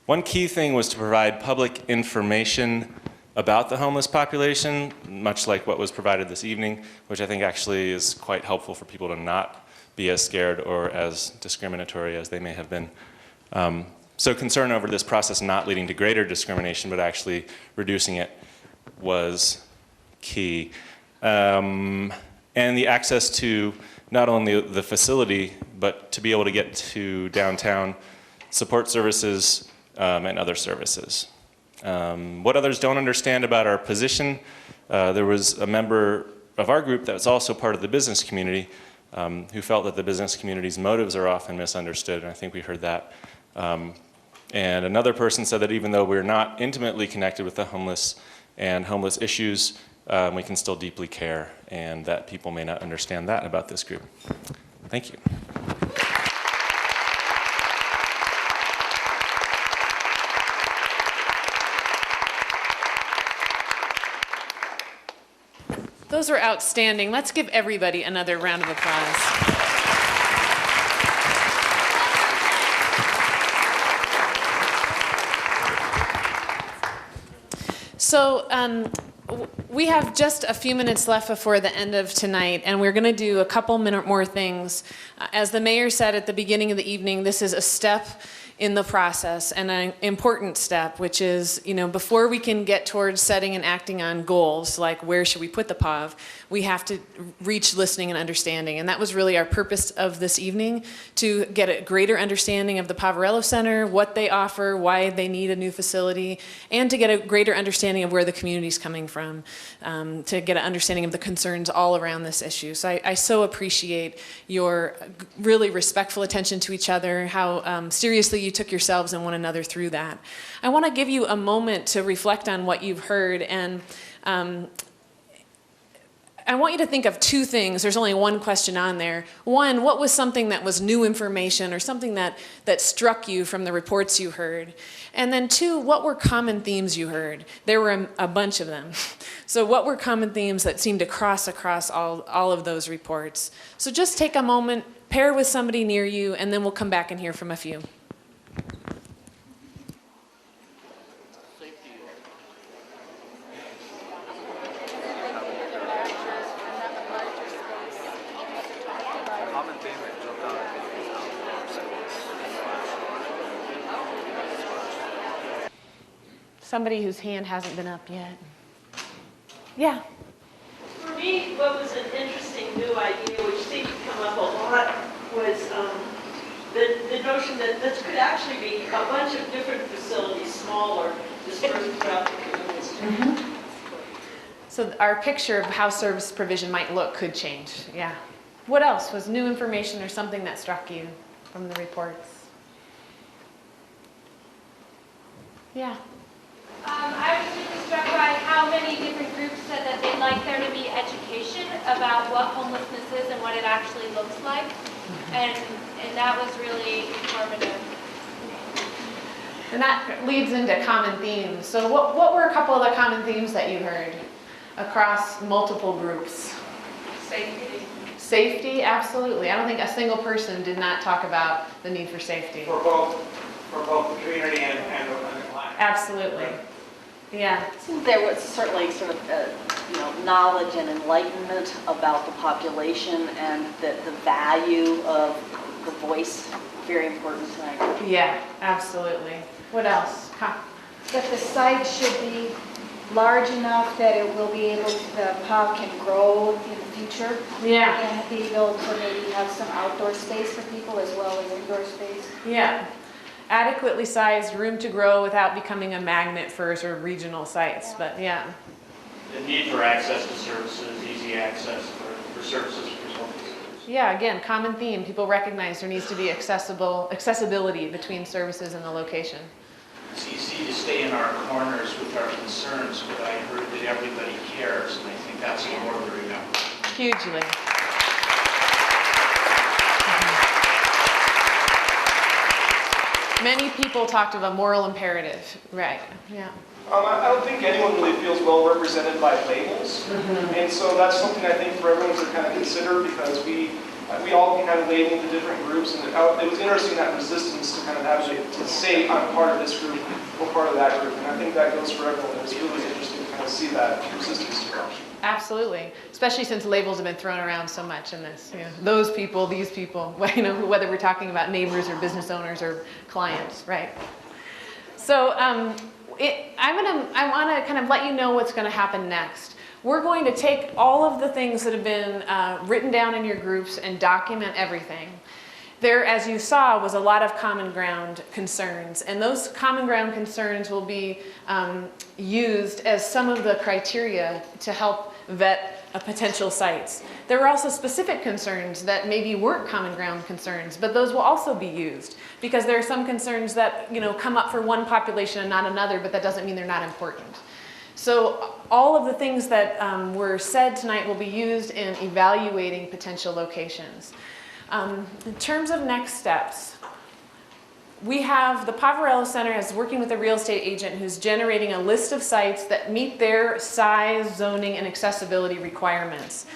One key thing was to provide public information about the homeless population, much like what was provided this evening, which I think actually is quite helpful for people to not be as scared or as discriminatory as they may have been. So concern over this process not leading to greater discrimination, but actually reducing it was key. And the access to not only the facility, but to be able to get to downtown support services and other services. What others don't understand about our position, there was a member of our group that was also part of the business community who felt that the business community's motives are often misunderstood, and I think we heard that. And another person said that even though we're not intimately connected with the homeless and homeless issues, we can still deeply care, and that people may not understand that about this group. Thank you. Those were outstanding. Let's give everybody another round of applause. So we have just a few minutes left before the end of tonight, and we're going to do a couple more things. As the mayor said at the beginning of the evening, this is a step in the process, and an important step, which is, you know, before we can get towards setting and acting on goals, like where should we put the POV, we have to reach listening and understanding. And that was really our purpose of this evening, to get a greater understanding of the Poverello Center, what they offer, why they need a new facility, and to get a greater understanding of where the community's coming from, to get an understanding of the concerns all around this issue. So I so appreciate your really respectful attention to each other, how seriously you took yourselves and one another through that. I want to give you a moment to reflect on what you've heard, and I want you to think of 2 things. There's only one question on there. One, what was something that was new information or something that struck you from the reports you heard? And then 2, what were common themes you heard? There were a bunch of them. So what were common themes that seemed to cross across all of those reports? So just take a moment, pair with somebody near you, and then we'll come back and hear from a few. Somebody whose hand hasn't been up yet. Yeah. For me, what was an interesting new idea, which seemed to come up a lot, was the notion that this could actually be a bunch of different facilities, smaller, dispersed throughout the community. Mm-hmm. So our picture of how service provision might look could change. Yeah. What else was new information or something that struck you from the reports? Yeah. I was really struck by how many different groups said that they'd like there to be education about what homelessness is and what it actually looks like. And that was really informative. And that leads into common themes. So what were a couple of the common themes that you heard across multiple groups? Safety. Safety, absolutely. I don't think a single person did not talk about the need for safety. For both the community and the client. Absolutely. Yeah. There was certainly sort of knowledge and enlightenment about the population and the value of the voice. Very important tonight. Yeah, absolutely. What else? That the site should be large enough that it will be able to, the pub can grow in the future. Yeah. And be able to maybe have some outdoor space for people as well as indoor space. Yeah. Adequately sized, room to grow without becoming a magnet for sort of regional sites, but yeah. The need for access to services, easy access for services for small businesses. Yeah, again, common theme. People recognize there needs to be accessibility between services and the location. It's easy to stay in our corners with our concerns, but I heard that everybody cares, and I think that's important to remember. Hugely. Many people talked of a moral imperative. Right, yeah. I don't think anyone really feels well represented by labels. And so that's something I think for everyone to kind of consider, because we all can kind of label the different groups, and it was interesting, that resistance to kind of having to say I'm part of this group or part of that group, and I think that goes for everyone. It's really interesting to kind of see that resistance to it. Absolutely, especially since labels have been thrown around so much in this. You know, those people, these people, whether we're talking about neighbors or business owners or clients, right? So I want to kind of let you know what's going to happen next. We're going to take all of the things that have been written down in your groups and document everything. There, as you saw, was a lot of common ground concerns, and those common ground concerns will be used as some of the criteria to help vet potential sites. There were also specific concerns that maybe weren't common ground concerns, but those will also be used, because there are some concerns that come up for one population and not another, but that doesn't mean they're not important. So all of the things that were said tonight will be used in evaluating potential locations. In terms of next steps, we have the Poverello Center is working with a real estate agent who's generating a list of sites that meet their size, zoning, and accessibility requirements.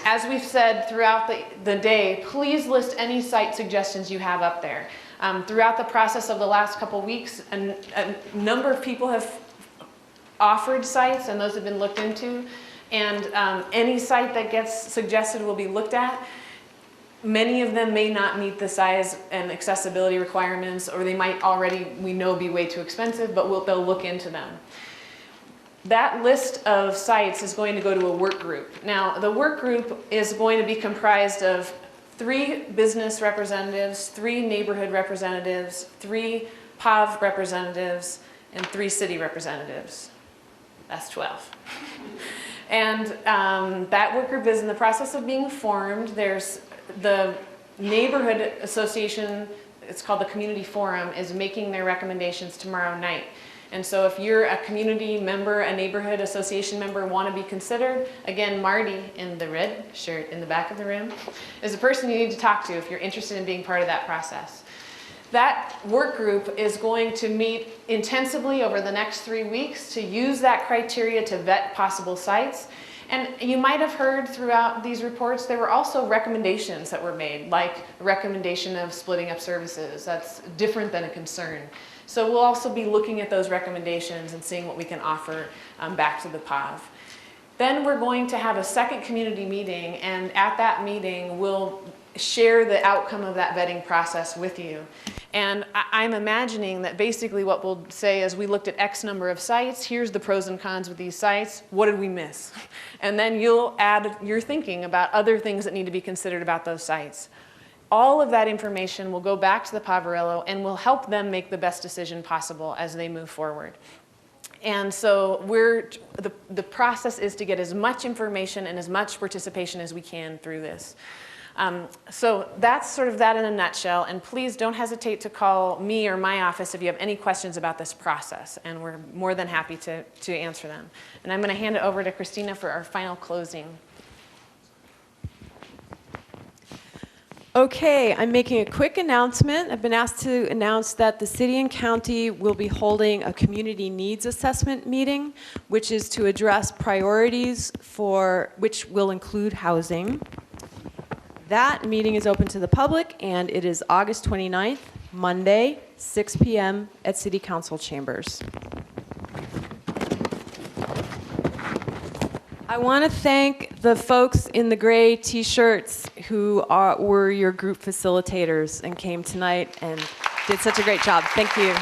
As we've said throughout the day, please list any site suggestions you have up there. Throughout the process of the last couple weeks, a number of people have offered sites, and those have been looked into, and any site that gets suggested will be looked at. Many of them may not meet the size and accessibility requirements, or they might already, we know, be way too expensive, but they'll look into them. That list of sites is going to go to a work group. Now, the work group is going to be comprised of 3 business representatives, 3 neighborhood representatives, 3 POV representatives, and 3 city representatives. That's 12. And that work group is in the process of being formed. There's the neighborhood association, it's called the Community Forum, is making their recommendations tomorrow night. And so if you're a community member, a neighborhood association member, want to be considered, again, Marty in the red shirt in the back of the room is the person you need to talk to if you're interested in being part of that process. That work group is going to meet intensively over the next 3 weeks to use that criteria to vet possible sites. And you might have heard throughout these reports, there were also recommendations that were made, like a recommendation of splitting up services. That's different than a concern. So we'll also be looking at those recommendations and seeing what we can offer back to the POV. Then we're going to have a second community meeting, and at that meeting, we'll share the outcome of that vetting process with you. And I'm imagining that basically what we'll say is we looked at X number of sites, here's the pros and cons with these sites, what did we miss? And then you'll add your thinking about other things that need to be considered about those sites. All of that information will go back to the Poverello and will help them make the best decision possible as they move forward. And so the process is to get as much information and as much participation as we can through this. So that's sort of that in a nutshell, and please don't hesitate to call me or my office if you have any questions about this process, and we're more than happy to answer them. And I'm going to hand it over to Christina for our final closing. Okay, I'm making a quick announcement. I've been asked to announce that the city and county will be holding a community needs assessment meeting, which is to address priorities for which will include housing. That meeting is open to the public, and it is August 29th, Monday, 6 p.m. at City Council chambers. I want to thank the folks in the gray t-shirts who were your group facilitators and came tonight and did such a great job. Thank you.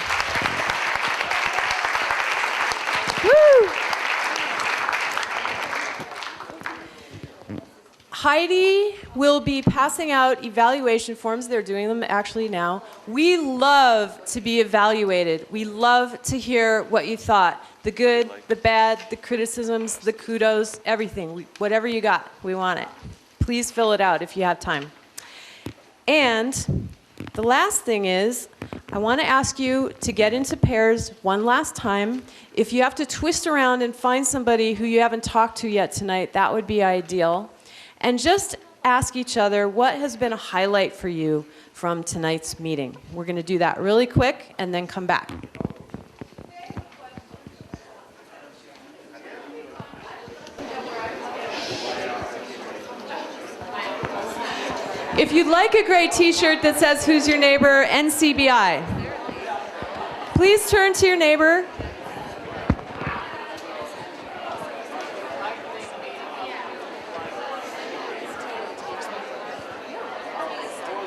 Woo! Heidi will be passing out evaluation forms. They're doing them actually now. We love to be evaluated. We love to hear what you thought. The good, the bad, the criticisms, the kudos, everything. Whatever you got, we want it. Please fill it out if you have time. And the last thing is, I want to ask you to get into pairs one last time. If you have to twist around and find somebody who you haven't talked to yet tonight, that would be ideal. And just ask each other what has been a highlight for you from tonight's meeting. We're going to do that really quick and then come back. If you'd like a gray t-shirt that says "Who's Your Neighbor?" NCBI, please turn to your neighbor.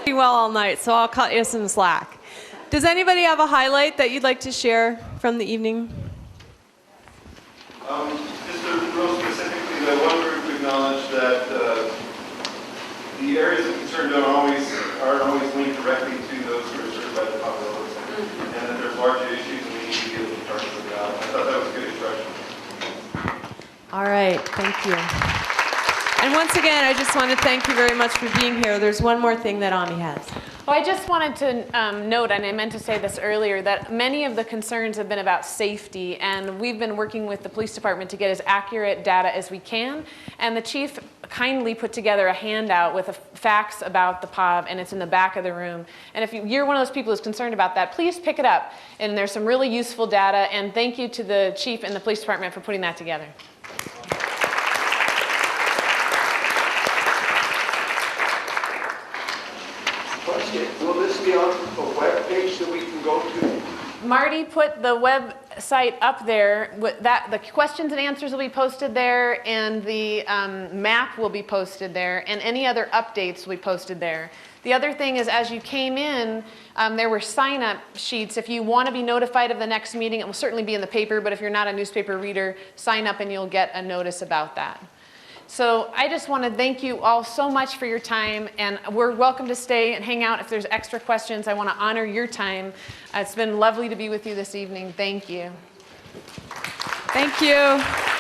Well all night, so I'll cut you some slack. Does anybody have a highlight that you'd like to share from the evening? Just real specifically, I want to acknowledge that the areas of concern aren't always linked directly to those who are served by the Poverello Center, and that there's larger issues and we need to deal with the targets of God. I thought that was a good instruction. All right, thank you. And once again, I just want to thank you very much for being here. There's one more thing that Ami has. Well, I just wanted to note, and I meant to say this earlier, that many of the concerns have been about safety, and we've been working with the police department to get as accurate data as we can. And the chief kindly put together a handout with facts about the POV, and it's in the back of the room. And if you're one of those people who's concerned about that, please pick it up. And there's some really useful data, and thank you to the chief and the police department for putting that together. Will this be on a web page that we can go to? Marty put the website up there. The questions and answers will be posted there, and the map will be posted there, and any other updates will be posted there. The other thing is, as you came in, there were sign-up sheets. If you want to be notified of the next meeting, it will certainly be in the paper, but if you're not a newspaper reader, sign up and you'll get a notice about that. So I just want to thank you all so much for your time, and we're welcome to stay and hang out if there's extra questions. I want to honor your time. It's been lovely to be with you this evening. Thank you. Thank you.